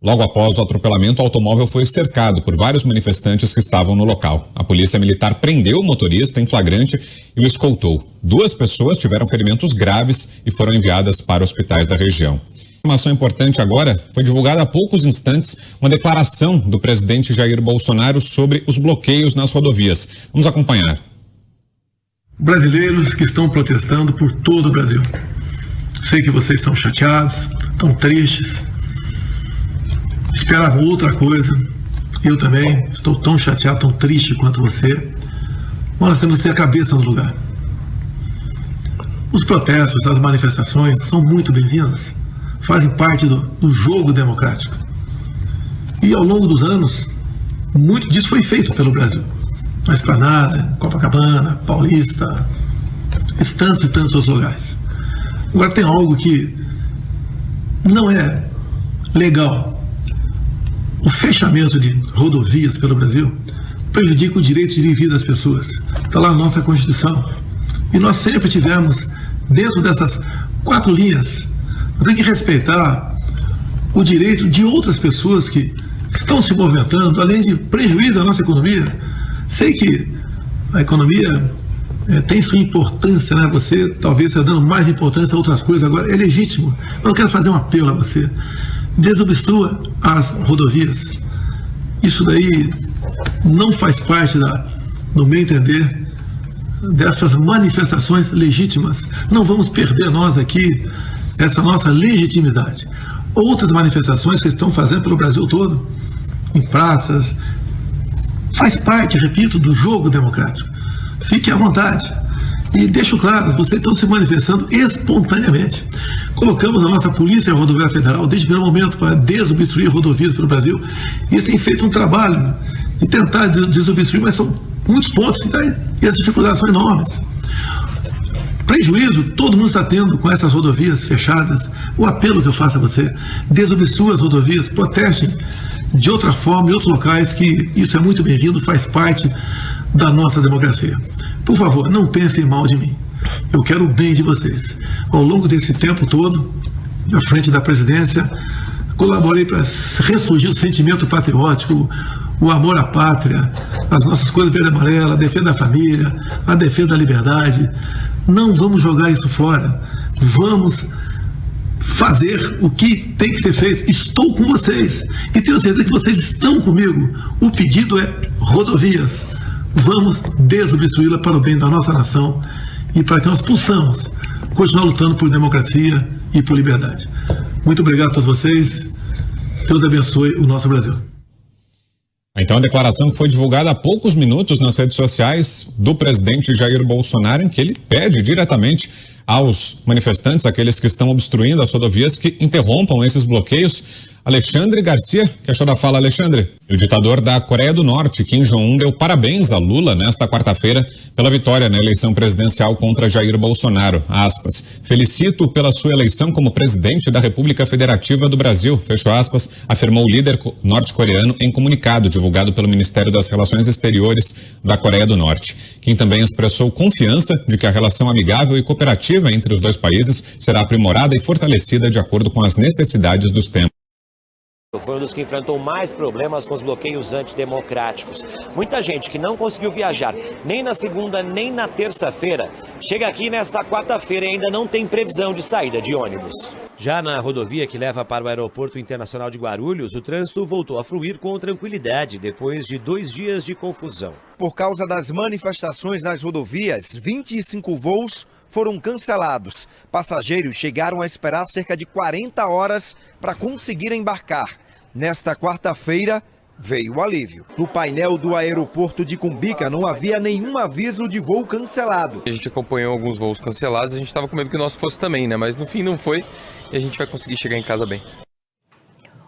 Logo após o atropelamento, o automóvel foi cercado por vários manifestantes que estavam no local. A polícia militar prendeu o motorista em flagrante e o escoltou. 2 pessoas tiveram ferimentos graves e foram enviadas para hospitais da região. Informação importante agora: foi divulgada há poucos instantes uma declaração do presidente Jair Bolsonaro sobre os bloqueios nas rodovias. Vamos acompanhar. Brasileiros que estão protestando por todo o Brasil. Sei que vocês estão chateados, estão tristes, esperavam outra coisa. Eu também estou tão chateado, tão triste quanto você. Mas nós temos que ter a cabeça no lugar. Os protestos, as manifestações são muito bem-vindas, fazem parte do jogo democrático. E ao longo dos anos, muito disso foi feito pelo Brasil. Na Esplanada, Copacabana, Paulista, tantos e tantos lugares. Agora tem algo que não é legal. O fechamento de rodovias pelo Brasil prejudica o direito de vida das pessoas. Está lá na nossa Constituição. E nós sempre tivemos, dentro dessas 4 linhas, nós temos que respeitar o direito de outras pessoas que estão se movimentando, além de prejuízo à nossa economia. Sei que a economia tem sua importância, né? Você talvez está dando mais importância a outras coisas agora. É legítimo. Eu quero fazer um apelo a você. Desobstrua as rodovias. Isso daí não faz parte, no meu entender, dessas manifestações legítimas. Não vamos perder nós aqui essa nossa legitimidade. Outras manifestações que estão fazendo pelo Brasil todo, em praças, faz parte, repito, do jogo democrático. Fique à vontade. E deixo claro, vocês estão se manifestando espontaneamente. Colocamos a nossa Polícia Rodoviária Federal desde o primeiro momento para desobstruir rodovias pelo Brasil. E eles têm feito um trabalho de tentar desobstruir, mas são muitos pontos e as dificuldades são enormes. Prejuízo todo mundo está tendo com essas rodovias fechadas. O apelo que eu faço a você: desobstrua as rodovias, protestem de outra forma em outros locais, que isso é muito bem-vindo, faz parte da nossa democracia. Por favor, não pensem mal de mim. Eu quero o bem de vocês. Ao longo desse tempo todo, à frente da presidência, colaborei para ressurgir o sentimento patriótico, o amor à pátria, as nossas cores verde e amarela, a defesa da família, a defesa da liberdade. Não vamos jogar isso fora. Vamos fazer o que tem que ser feito. Estou com vocês e tenho certeza que vocês estão comigo. O pedido é rodovias. Vamos desobstruí-la para o bem da nossa nação e para que nós possamos continuar lutando por democracia e por liberdade. Muito obrigado a todos vocês. Deus abençoe o nosso Brasil. Então, a declaração que foi divulgada há poucos minutos nas redes sociais do presidente Jair Bolsonaro, em que ele pede diretamente aos manifestantes, aqueles que estão obstruindo as rodovias, que interrompam esses bloqueios. Alexandre Garcia, que achou da fala, Alexandre? O ditador da Coreia do Norte, Kim Jong-un, deu parabéns a Lula nesta quarta-feira pela vitória na eleição presidencial contra Jair Bolsonaro. Aspas. Felicito pela sua eleição como presidente da República Federativa do Brasil, fecho aspas, afirmou o líder norte-coreano em comunicado divulgado pelo Ministério das Relações Exteriores da Coreia do Norte. Kim também expressou confiança de que a relação amigável e cooperativa entre os dois países será aprimorada e fortalecida de acordo com as necessidades dos tempos. Foi um dos que enfrentou mais problemas com os bloqueios antidemocráticos. Muita gente que não conseguiu viajar nem na segunda nem na terça-feira chega aqui nesta quarta-feira e ainda não tem previsão de saída de ônibus. Já na rodovia que leva para o Aeroporto Internacional de Guarulhos, o trânsito voltou a fluir com tranquilidade depois de 2 dias de confusão. Por causa das manifestações nas rodovias, 25 voos foram cancelados. Passageiros chegaram a esperar cerca de 40 horas para conseguir embarcar. Nesta quarta-feira, veio o alívio. No painel do aeroporto de Cumbica não havia nenhum aviso de voo cancelado. A gente acompanhou alguns voos cancelados, a gente estava com medo que o nosso fosse também, né? Mas no fim não foi e a gente vai conseguir chegar em casa bem.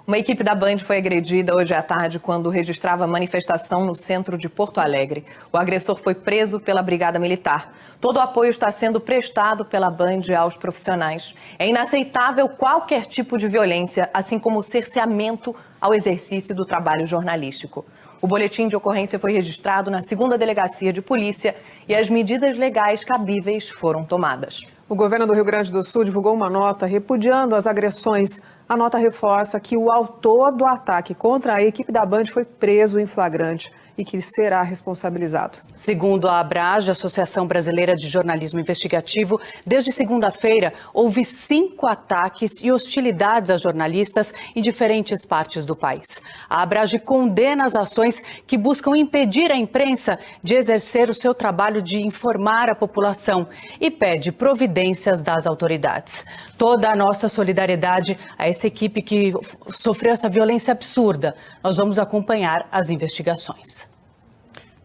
Uma equipe da Band foi agredida hoje à tarde quando registrava manifestação no centro de Porto Alegre. O agressor foi preso pela Brigada Militar. Todo o apoio está sendo prestado pela Band aos profissionais. É inaceitável qualquer tipo de violência, assim como o cerceamento ao exercício do trabalho jornalístico. O boletim de ocorrência foi registrado na 2ª Delegacia de Polícia e as medidas legais cabíveis foram tomadas. O governo do Rio Grande do Sul divulgou uma nota repudiando as agressões. A nota reforça que o autor do ataque contra a equipe da Band foi preso em flagrante e que será responsabilizado. Segundo a ABRAGE, Associação Brasileira de Jornalismo Investigativo, desde segunda-feira houve 5 ataques e hostilidades a jornalistas em diferentes partes do país. A ABRAGE condena as ações que buscam impedir a imprensa de exercer o seu trabalho de informar a população e pede providências das autoridades. Toda a nossa solidariedade a essa equipe que sofreu essa violência absurda. Nós vamos acompanhar as investigações.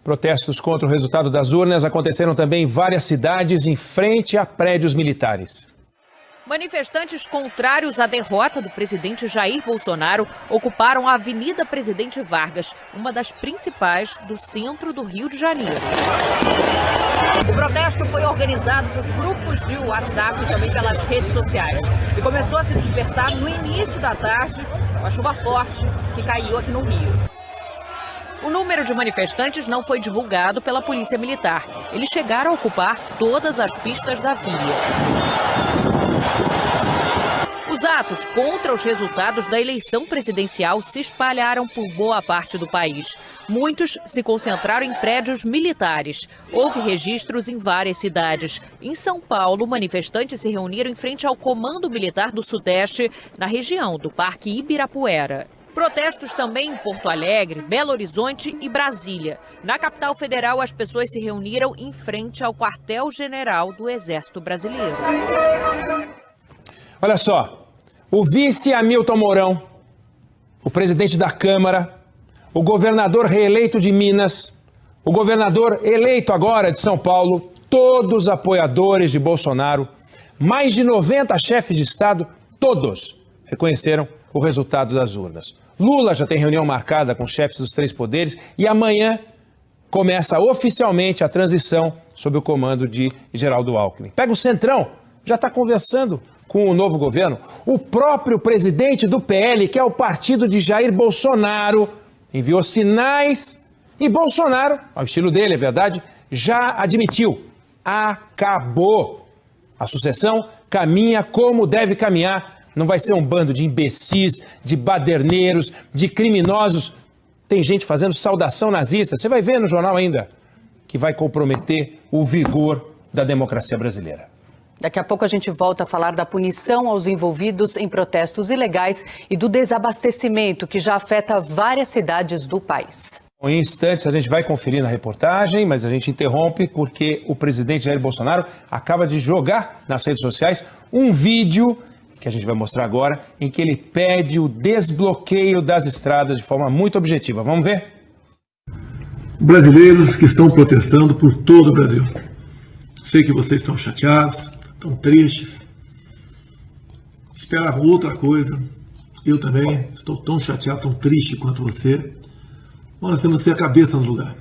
Protestos contra o resultado das urnas aconteceram também em várias cidades em frente a prédios militares. Manifestantes contrários à derrota do presidente Jair Bolsonaro ocuparam a Avenida Presidente Vargas, uma das principais do centro do Rio de Janeiro. O protesto foi organizado por grupos de WhatsApp e também pelas redes sociais e começou a se dispersar no início da tarde com a chuva forte que caiu aqui no Rio. O número de manifestantes não foi divulgado pela Polícia Militar. Eles chegaram a ocupar todas as pistas da via. Os atos contra os resultados da eleição presidencial se espalharam por boa parte do país. Muitos se concentraram em prédios militares. Houve registros em várias cidades. Em São Paulo, manifestantes se reuniram em frente ao Comando Militar do Sudeste, na região do Parque Ibirapuera. Protestos também em Porto Alegre, Belo Horizonte e Brasília. Na capital federal, as pessoas se reuniram em frente ao quartel-general do Exército Brasileiro. Olha só, o vice Hamilton Mourão, o presidente da Câmara, o governador reeleito de Minas, o governador eleito agora de São Paulo, todos apoiadores de Bolsonaro, mais de 90 chefes de Estado, todos reconheceram o resultado das urnas. Lula já tem reunião marcada com chefes dos 3 poderes e amanhã começa oficialmente a transição sob o comando de Geraldo Alckmin. Pega o Centrão, já está conversando com o novo governo. O próprio presidente do PL, que é o partido de Jair Bolsonaro, enviou sinais e Bolsonaro, ao estilo dele, é verdade, já admitiu. Acabou. A sucessão caminha como deve caminhar. Não vai ser um bando de imbecis, de baderneiros, de criminosos. Tem gente fazendo saudação nazista. Você vai ver no jornal ainda que vai comprometer o vigor da democracia brasileira. Daqui a pouco a gente volta a falar da punição aos envolvidos em protestos ilegais e do desabastecimento que já afeta várias cidades do país. Em instantes a gente vai conferir na reportagem, mas a gente interrompe porque o presidente Jair Bolsonaro acaba de jogar nas redes sociais um vídeo que a gente vai mostrar agora, em que ele pede o desbloqueio das estradas de forma muito objetiva. Vamos ver? Brasileiros que estão protestando por todo o Brasil. Sei que vocês estão chateados, estão tristes. Esperavam outra coisa. Eu também estou tão chateado, tão triste quanto você. Nós temos que ter a cabeça no lugar.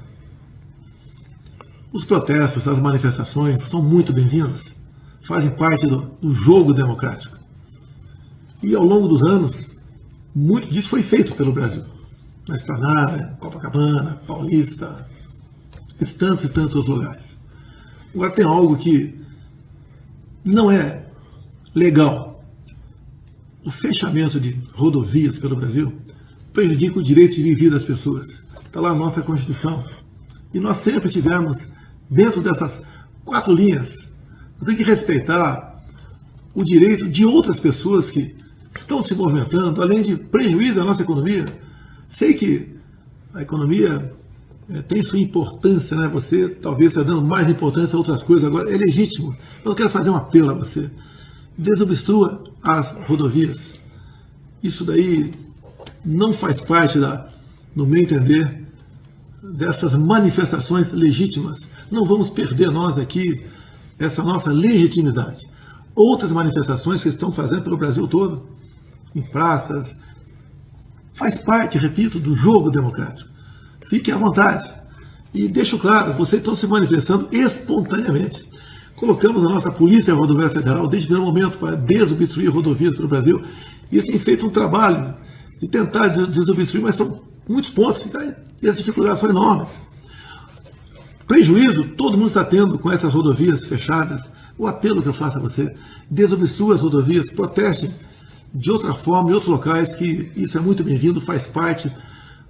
Os protestos, as manifestações são muito bem-vindas. Fazem parte do jogo democrático. E ao longo dos anos, muito disso foi feito pelo Brasil. Na Esplanada, Copacabana, Paulista, e tantos lugares. Agora tem algo que não é legal. O fechamento de rodovias pelo Brasil prejudica o direito de viver das pessoas. Está lá a nossa Constituição. E nós sempre tivemos, dentro dessas 4 linhas, tem que respeitar o direito de outras pessoas que estão se movimentando, além de prejuízo à nossa economia. Sei que a economia tem sua importância, né? Você talvez está dando mais importância a outras coisas agora, é legítimo. Eu quero fazer um apelo a você. Desobstrua as rodovias. Isso daí não faz parte, no meu entender, dessas manifestações legítimas. Não vamos perder nós aqui essa nossa legitimidade. Outras manifestações que estão fazendo pelo Brasil todo, em praças, faz parte, repito, do jogo democrático. Fiquem à vontade. E deixo claro, vocês estão se manifestando espontaneamente. Colocamos a nossa Polícia Rodoviária Federal desde o primeiro momento para desobstruir rodovias pelo Brasil. E eles têm feito um trabalho de tentar desobstruir, mas são muitos pontos e as dificuldades são enormes. Prejuízo todo mundo está tendo com essas rodovias fechadas. O apelo que eu faço a você, desobstrua as rodovias, protestem de outra forma em outros locais, que isso é muito bem-vindo, faz parte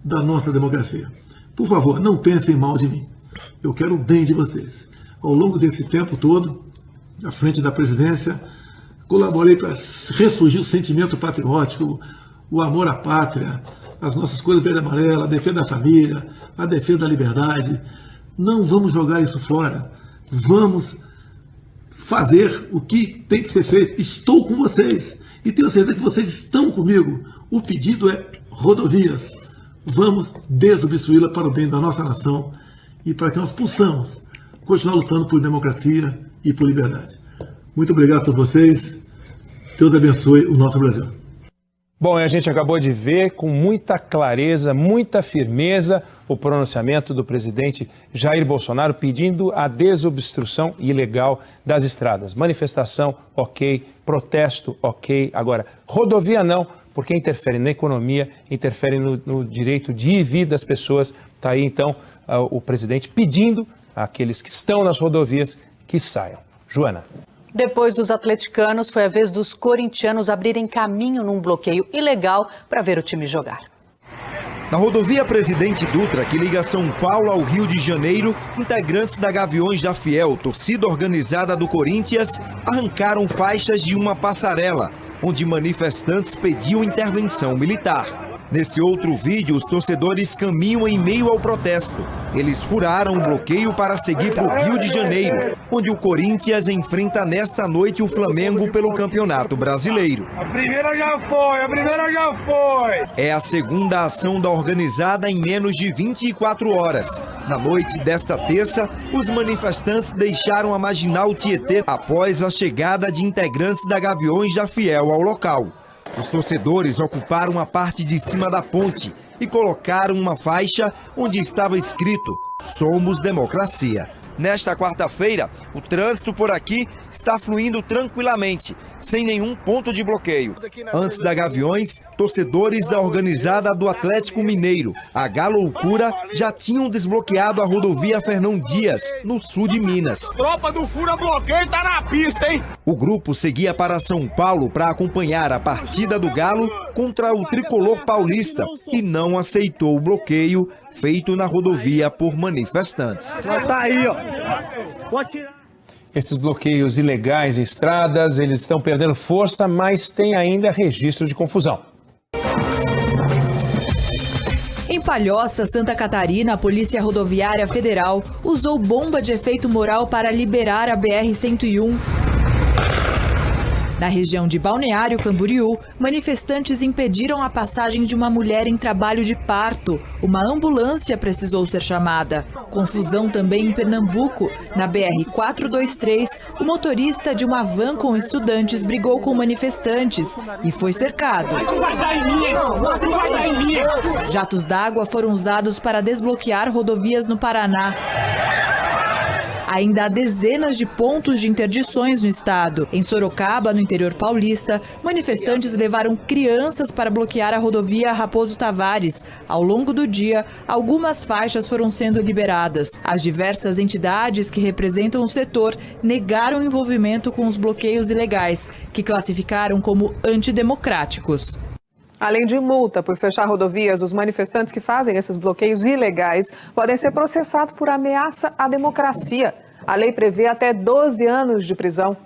da nossa democracia. Por favor, não pensem mal de mim. Eu quero o bem de vocês. Ao longo desse tempo todo, à frente da presidência, colaborei para ressurgir o sentimento patriótico, o amor à pátria, as nossas cores verde e amarela, a defesa da família, a defesa da liberdade. Não vamos jogar isso fora. Vamos fazer o que tem que ser feito. Estou com vocês e tenho certeza que vocês estão comigo. O pedido é rodovias. Vamos desobstruí-la para o bem da nossa nação e para que nós possamos continuar lutando por democracia e por liberdade. Muito obrigado a todos vocês. Deus abençoe o nosso Brasil. Bom, a gente acabou de ver com muita clareza, muita firmeza, o pronunciamento do presidente Jair Bolsonaro pedindo a desobstrução ilegal das estradas. Manifestação, ok. Protesto, ok. Agora, rodovia não, porque interfere na economia, interfere no direito de ir e vir das pessoas. Está aí, então, o presidente pedindo àqueles que estão nas rodovias que saiam. Joana. Depois dos atleticanos, foi a vez dos corintianos abrirem caminho num bloqueio ilegal para ver o time jogar. Na rodovia Presidente Dutra, que liga São Paulo ao Rio de Janeiro, integrantes da Gaviões da Fiel, torcida organizada do Corinthians, arrancaram faixas de uma passarela, onde manifestantes pediam intervenção militar. Nesse outro vídeo, os torcedores caminham em meio ao protesto. Eles furaram o bloqueio para seguir para o Rio de Janeiro, onde o Corinthians enfrenta nesta noite o Flamengo pelo Campeonato Brasileiro. A primeira já foi! É a segunda ação da organizada em menos de 24 horas. Na noite desta terça, os manifestantes deixaram a Marginal Tietê após a chegada de integrantes da Gaviões da Fiel ao local. Os torcedores ocuparam a parte de cima da ponte e colocaram uma faixa onde estava escrito "Somos Democracia". Nesta quarta-feira, o trânsito por aqui está fluindo tranquilamente, sem nenhum ponto de bloqueio. Antes da Gaviões, torcedores da organizada do Atlético Mineiro, a Galoucura, já tinham desbloqueado a rodovia Fernão Dias, no sul de Minas. Tropa do Fura Bloqueio tá na pista, hein? O grupo seguia para São Paulo para acompanhar a partida do Galo contra o tricolor paulista e não aceitou o bloqueio feito na rodovia por manifestantes. Tá aí, ó. Esses bloqueios ilegais em estradas, eles estão perdendo força, mas tem ainda registro de confusão. Em Palhoça, Santa Catarina, a Polícia Rodoviária Federal usou bomba de efeito moral para liberar a BR-101. Na região de Balneário Camboriú, manifestantes impediram a passagem de uma mulher em trabalho de parto. Uma ambulância precisou ser chamada. Confusão também em Pernambuco. Na BR-423, o motorista de uma van com estudantes brigou com manifestantes e foi cercado. Jatos d'água foram usados para desbloquear rodovias no Paraná. Ainda há dezenas de pontos de interdições no estado. Em Sorocaba, no interior paulista, manifestantes levaram crianças para bloquear a rodovia Raposo Tavares. Ao longo do dia, algumas faixas foram sendo liberadas. As diversas entidades que representam o setor negaram envolvimento com os bloqueios ilegais, que classificaram como antidemocráticos. Além de multa por fechar rodovias, os manifestantes que fazem esses bloqueios ilegais podem ser processados por ameaça à democracia. A lei prevê até 12 anos de prisão.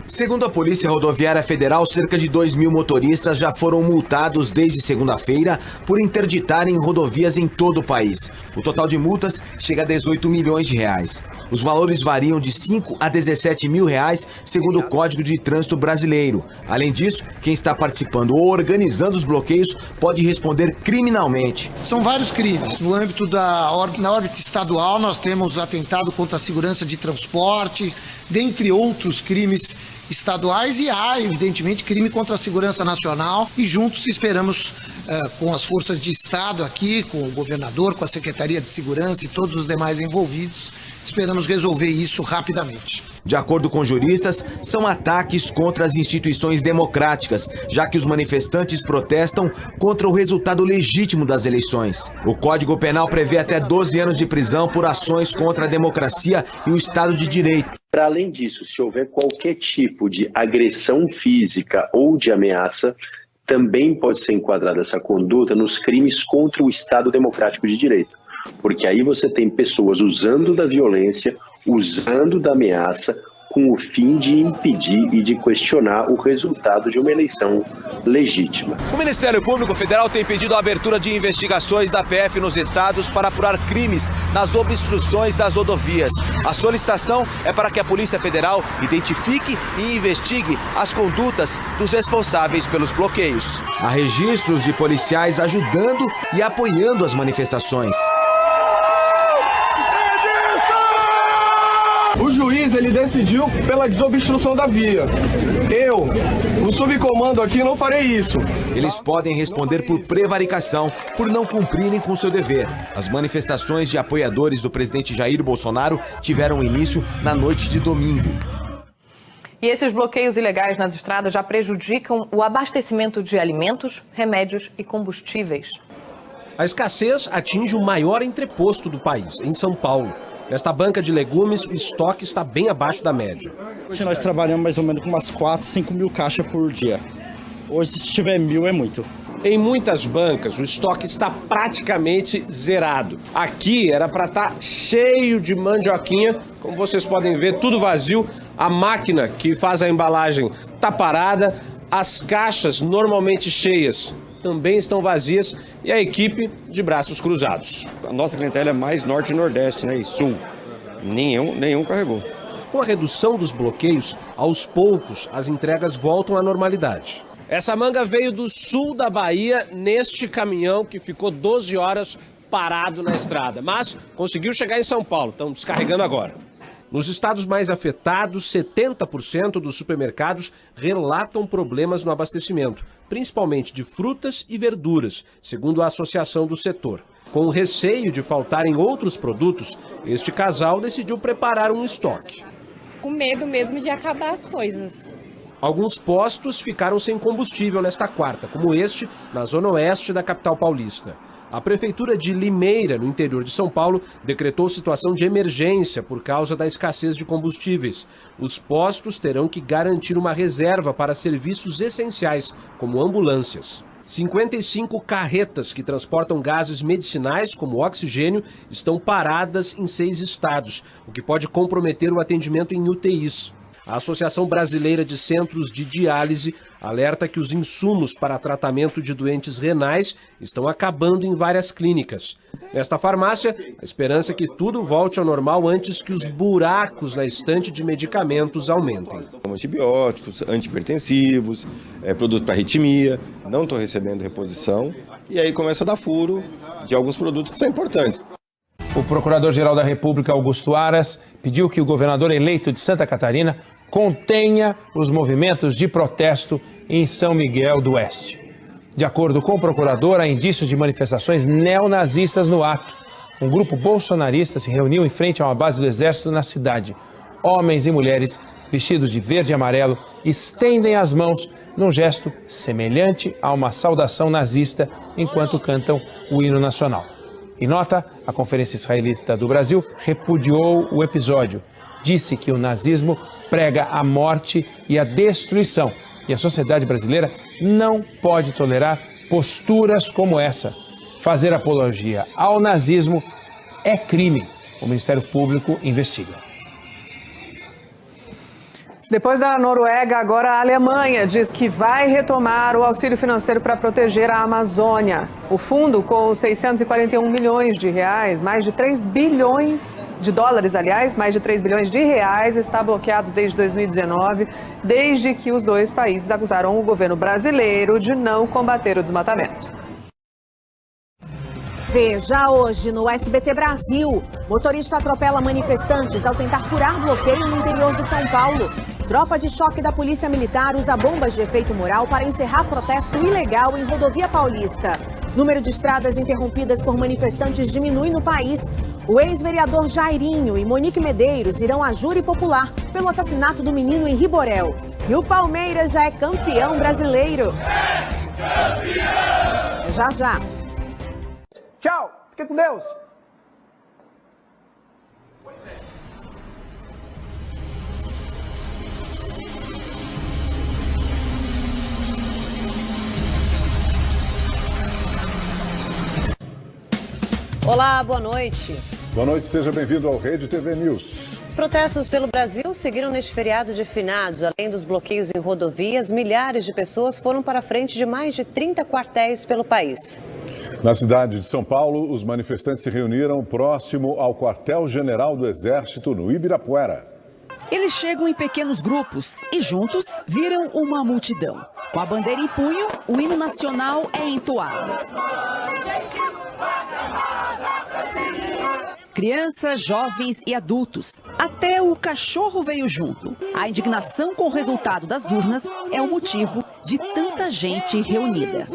Segundo a Polícia Rodoviária Federal, cerca de 2.000 motoristas já foram multados desde segunda-feira por interditarem rodovias em todo o país. O total de multas chega a 18 milhões de reais. Os valores variam de 5 a 17 mil reais, segundo o Código de Trânsito Brasileiro. Além disso, quem está participando ou organizando os bloqueios pode responder criminalmente. São vários crimes. No âmbito na órbita estadual, nós temos atentado contra a segurança de transportes, dentre outros crimes estaduais, e há, evidentemente, crime contra a segurança nacional, e juntos esperamos, com as forças de Estado aqui, com o governador, com a Secretaria de Segurança e todos os demais envolvidos, esperamos resolver isso rapidamente. De acordo com juristas, são ataques contra as instituições democráticas, já que os manifestantes protestam contra o resultado legítimo das eleições. O Código Penal prevê até 12 anos de prisão por ações contra a democracia e o Estado de Direito. Para além disso, se houver qualquer tipo de agressão física ou de ameaça, também pode ser enquadrada essa conduta nos crimes contra o Estado Democrático de Direito. Porque aí você tem pessoas usando da violência, usando da ameaça, com o fim de impedir e de questionar o resultado de uma eleição legítima. O Ministério Público Federal tem pedido a abertura de investigações da PF nos estados para apurar crimes nas obstruções das rodovias. A solicitação é para que a Polícia Federal identifique e investigue as condutas dos responsáveis pelos bloqueios. Há registros de policiais ajudando e apoiando as manifestações. O juiz, ele decidiu pela desobstrução da via. Eu, o subcomando aqui, não farei isso. Eles podem responder por prevaricação, por não cumprirem com seu dever. As manifestações de apoiadores do presidente Jair Bolsonaro tiveram início na noite de domingo. E esses bloqueios ilegais nas estradas já prejudicam o abastecimento de alimentos, remédios e combustíveis. A escassez atinge o maior entreposto do país, em São Paulo. Nesta banca de legumes, o estoque está bem abaixo da média. Hoje nós trabalhamos mais ou menos com umas 4, 5 mil caixas por dia. Hoje, se tiver 1.000, é muito. Em muitas bancas, o estoque está praticamente zerado. Aqui era para estar cheio de mandioquinha, como vocês podem ver, tudo vazio. A máquina que faz a embalagem está parada, as caixas normalmente cheias também estão vazias e a equipe de braços cruzados. A nossa clientela é mais norte e nordeste, né, e sul. Nenhum carregou. Com a redução dos bloqueios, aos poucos as entregas voltam à normalidade. Essa manga veio do sul da Bahia neste caminhão que ficou 12 horas parado na estrada, mas conseguiu chegar em São Paulo, estão descarregando agora. Nos estados mais afetados, 70% dos supermercados relatam problemas no abastecimento, principalmente de frutas e verduras, segundo a associação do setor. Com receio de faltarem outros produtos, este casal decidiu preparar um estoque. Com medo mesmo de acabar as coisas. Alguns postos ficaram sem combustível nesta quarta, como este, na zona oeste da capital paulista. A Prefeitura de Limeira, no interior de São Paulo, decretou situação de emergência por causa da escassez de combustíveis. Os postos terão que garantir uma reserva para serviços essenciais, como ambulâncias. 55 carretas que transportam gases medicinais, como oxigênio, estão paradas em 6 estados, o que pode comprometer o atendimento em UTIs. A Associação Brasileira de Centros de Diálise alerta que os insumos para tratamento de doentes renais estão acabando em várias clínicas. Nesta farmácia, a esperança é que tudo volte ao normal antes que os buracos na estante de medicamentos aumentem. Antibióticos, antihipertensivos, produto para arritmia, não estou recebendo reposição, e aí começa a dar furo de alguns produtos que são importantes. O Procurador-Geral da República, Augusto Aras, pediu que o governador eleito de Santa Catarina contenha os movimentos de protesto em São Miguel do Oeste. De acordo com o procurador, há indícios de manifestações neonazistas no ato. Um grupo bolsonarista se reuniu em frente a uma base do Exército na cidade. Homens e mulheres vestidos de verde e amarelo estendem as mãos num gesto semelhante a uma saudação nazista enquanto cantam o hino nacional. Em nota, a Conferência Israelita do Brasil repudiou o episódio. Disse que o nazismo prega a morte e a destruição. E a sociedade brasileira não pode tolerar posturas como essa. Fazer apologia ao nazismo é crime. O Ministério Público investiga. Depois da Noruega, agora a Alemanha diz que vai retomar o auxílio financeiro para proteger a Amazônia. O fundo, com 641 milhões de reais, mais de 3 bilhões de dólares, aliás, mais de 3 bilhões de reais, está bloqueado desde 2019, desde que os dois países acusaram o governo brasileiro de não combater o desmatamento. Veja hoje no SBT Brasil. Motorista atropela manifestantes ao tentar furar bloqueio no interior de São Paulo. Tropa de choque da Polícia Militar usa bombas de efeito moral para encerrar protesto ilegal em rodovia paulista. Número de estradas interrompidas por manifestantes diminui no país. O ex-vereador Jairinho e Monique Medeiros irão a júri popular pelo assassinato do menino Henri Borel. E o Palmeiras já é campeão brasileiro. Já, já. Tchau, fique com Deus. Olá, boa noite. Boa noite, seja bem-vindo ao Rede TV News. Os protestos pelo Brasil seguiram neste feriado de finados. Além dos bloqueios em rodovias, milhares de pessoas foram para a frente de mais de 30 quartéis pelo país. Na cidade de São Paulo, os manifestantes se reuniram próximo ao quartel-general do Exército, no Ibirapuera. Eles chegam em pequenos grupos e juntos viram uma multidão. Com a bandeira em punho, o hino nacional é entoado. Crianças, jovens e adultos. Até o cachorro veio junto. A indignação com o resultado das urnas é o motivo de tanta gente reunida.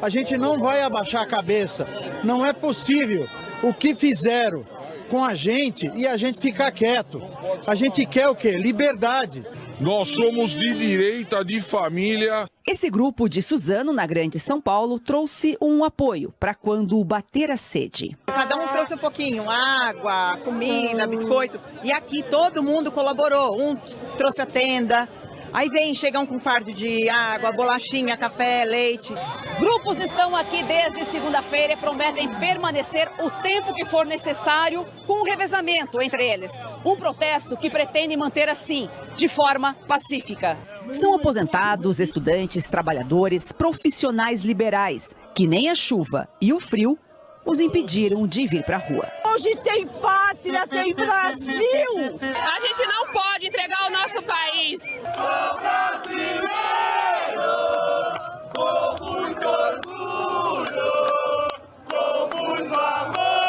A gente não vai abaixar a cabeça. Não é possível o que fizeram com a gente e a gente ficar quieto. A gente quer o quê? Liberdade. Nós somos de direita, de família. Esse grupo de Suzano, na Grande São Paulo, trouxe um apoio para quando bater a sede. Cada um trouxe um pouquinho, água, comida, biscoito. E aqui todo mundo colaborou. Um trouxe a tenda. Aí chegam com fardo de água, bolachinha, café, leite. Grupos estão aqui desde segunda-feira e prometem permanecer o tempo que for necessário, com um revezamento entre eles. Um protesto que pretende manter assim, de forma pacífica. São aposentados, estudantes, trabalhadores, profissionais liberais, que nem a chuva e o frio os impediram de vir para a rua. Hoje tem pátria, tem Brasil! A gente não pode entregar o nosso país! Sou brasileiro, com muito orgulho, com muito amor.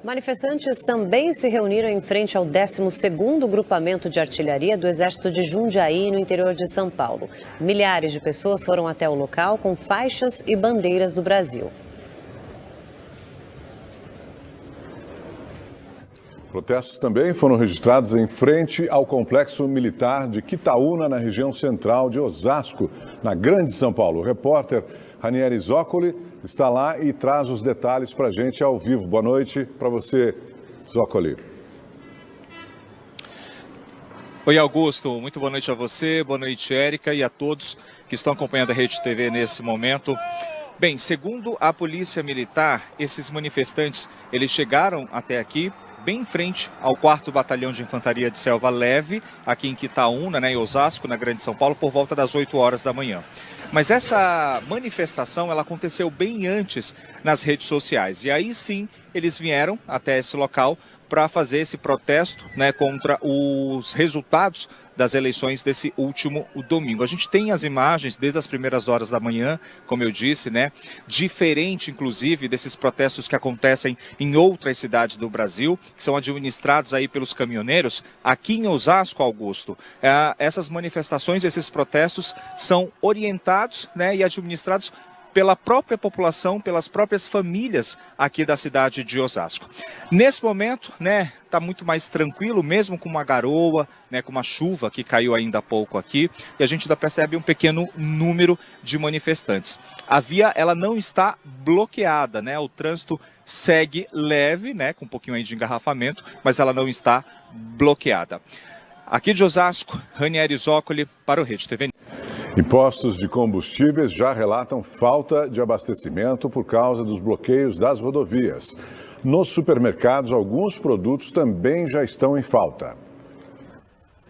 Manifestantes também se reuniram em frente ao 12º Grupamento de Artilharia do Exército de Jundiaí, no interior de São Paulo. Milhares de pessoas foram até o local com faixas e bandeiras do Brasil. Protestos também foram registrados em frente ao Complexo Militar de Quitaúna, na região central de Osasco, na Grande São Paulo. O repórter Ranieri Zoccoli está lá e traz os detalhes para a gente ao vivo. Boa noite para você, Zoccoli. Oi, Augusto. Muito boa noite a você, boa noite, Érica, e a todos que estão acompanhando a Rede TV nesse momento. Bem, segundo a Polícia Militar, esses manifestantes, eles chegaram até aqui, bem em frente ao 4º Batalhão de Infantaria de Selva Leve, aqui em Quitaúna, em Osasco, na Grande São Paulo, por volta das 8 horas da manhã. Mas essa manifestação, ela aconteceu bem antes nas redes sociais. E aí sim, eles vieram até esse local para fazer esse protesto, contra os resultados das eleições desse último domingo. A gente tem as imagens desde as primeiras horas da manhã, como eu disse, diferente inclusive desses protestos que acontecem em outras cidades do Brasil, que são administrados aí pelos caminhoneiros. Aqui em Osasco, Augusto, essas manifestações, esses protestos são orientados e administrados pela própria população, pelas próprias famílias aqui da cidade de Osasco. Nesse momento, está muito mais tranquilo, mesmo com uma garoa, com uma chuva que caiu ainda há pouco aqui, e a gente ainda percebe um pequeno número de manifestantes. A via, ela não está bloqueada, o trânsito segue leve, com um pouquinho aí de engarrafamento, mas ela não está bloqueada. Aqui de Osasco, Ranieri Zoccoli para o Rede TV. E postos de combustíveis já relatam falta de abastecimento por causa dos bloqueios das rodovias. Nos supermercados, alguns produtos também já estão em falta.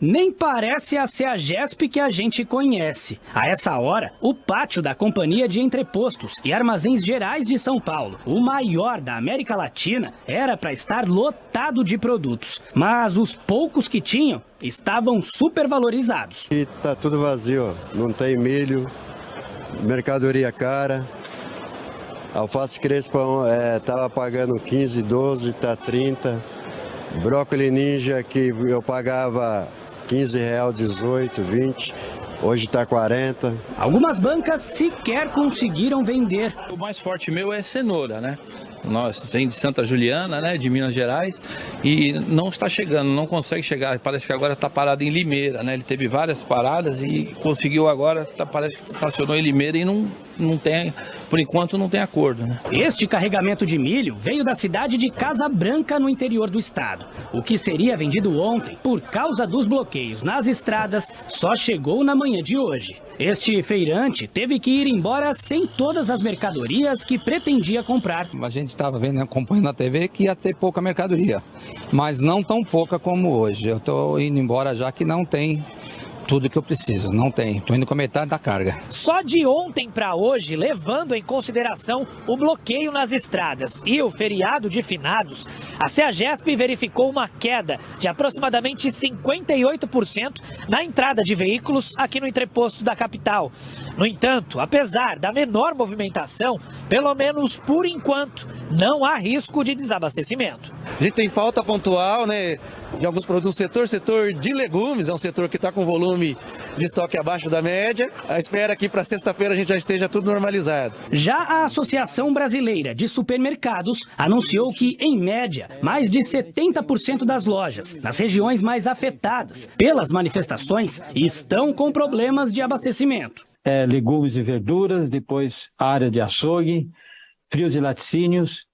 Nem parece a CEAGESP que a gente conhece. A essa hora, o pátio da Companhia de Entrepostos e Armazéns Gerais de São Paulo, o maior da América Latina, era para estar lotado de produtos. Mas os poucos que tinham estavam supervalorizados. E tá tudo vazio, não tem milho, mercadoria cara. Alface crespa estava pagando 15, 12, tá 30. Brócolis ninja que eu pagava R$15, 18, 20, hoje está 40. Algumas bancas sequer conseguiram vender. O mais forte meu é cenoura, né? Nós vem de Santa Juliana, né, de Minas Gerais, e não está chegando, não consegue chegar. Parece que agora está parado em Limeira, né? Ele teve várias paradas e conseguiu agora, parece que estacionou em Limeira e não tem, por enquanto não tem acordo, né? Este carregamento de milho veio da cidade de Casa Branca, no interior do estado. O que seria vendido ontem, por causa dos bloqueios nas estradas, só chegou na manhã de hoje. Este feirante teve que ir embora sem todas as mercadorias que pretendia comprar. A gente estava vendo, acompanhando na TV, que ia ter pouca mercadoria, mas não tão pouca como hoje. Eu estou indo embora já que não tem tudo que eu preciso, não tem. Estou indo com a metade da carga. Só de ontem para hoje, levando em consideração o bloqueio nas estradas e o feriado de finados, a CEAGESP verificou uma queda de aproximadamente 58% na entrada de veículos aqui no entreposto da capital. No entanto, apesar da menor movimentação, pelo menos por enquanto, não há risco de desabastecimento. A gente tem falta pontual, né, de alguns produtos. Setor de legumes é um setor que está com volume de estoque abaixo da média. A espera que para sexta-feira a gente já esteja tudo normalizado. Já a Associação Brasileira de Supermercados anunciou que, em média, mais de 70% das lojas nas regiões mais afetadas pelas manifestações estão com problemas de abastecimento. Legumes e verduras, depois a área de açougue, frios e laticínios,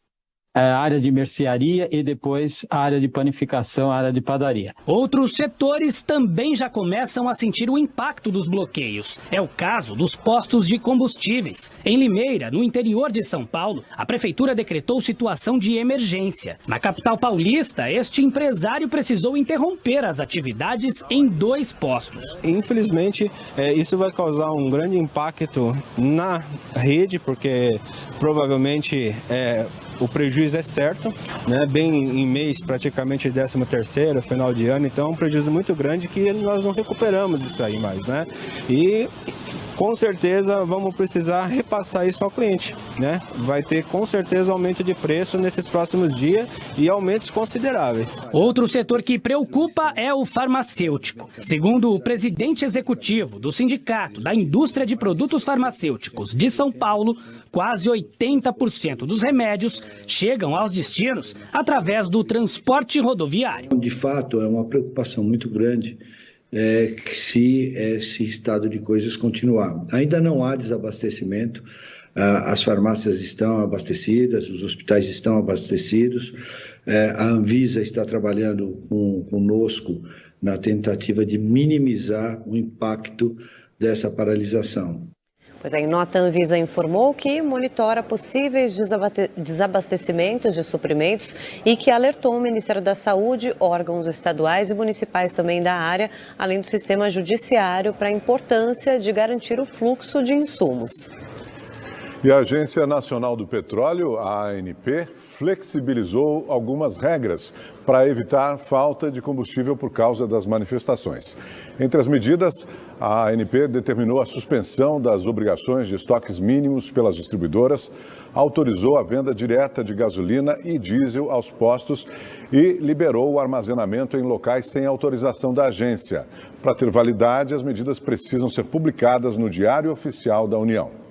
a área de mercearia e depois a área de panificação, a área de padaria. Outros setores também já começam a sentir o impacto dos bloqueios. É o caso dos postos de combustíveis. Em Limeira, no interior de São Paulo, a prefeitura decretou situação de emergência. Na capital paulista, este empresário precisou interromper as atividades em 2 postos. Infelizmente, isso vai causar um grande impacto na rede, porque provavelmente o prejuízo é certo, né? Bem em mês praticamente 13º, final de ano, então é um prejuízo muito grande que nós não recuperamos isso aí mais, né? E com certeza vamos precisar repassar isso ao cliente, né? Vai ter com certeza aumento de preço nesses próximos dias e aumentos consideráveis. Outro setor que preocupa é o farmacêutico. Segundo o presidente executivo do Sindicato da Indústria de Produtos Farmacêuticos de São Paulo, quase 80% dos remédios chegam aos destinos através do transporte rodoviário. De fato, é uma preocupação muito grande se esse estado de coisas continuar. Ainda não há desabastecimento, as farmácias estão abastecidas, os hospitais estão abastecidos, a Anvisa está trabalhando conosco na tentativa de minimizar o impacto dessa paralisação. Pois é, em nota, a Anvisa informou que monitora possíveis desabastecimentos de suprimentos e que alertou o Ministério da Saúde, órgãos estaduais e municipais também da área, além do sistema judiciário, para a importância de garantir o fluxo de insumos. E a Agência Nacional do Petróleo, a ANP, flexibilizou algumas regras para evitar falta de combustível por causa das manifestações. Entre as medidas, a ANP determinou a suspensão das obrigações de estoques mínimos pelas distribuidoras, autorizou a venda direta de gasolina e diesel aos postos e liberou o armazenamento em locais sem autorização da agência. Para ter validade, as medidas precisam ser publicadas no Diário Oficial da União.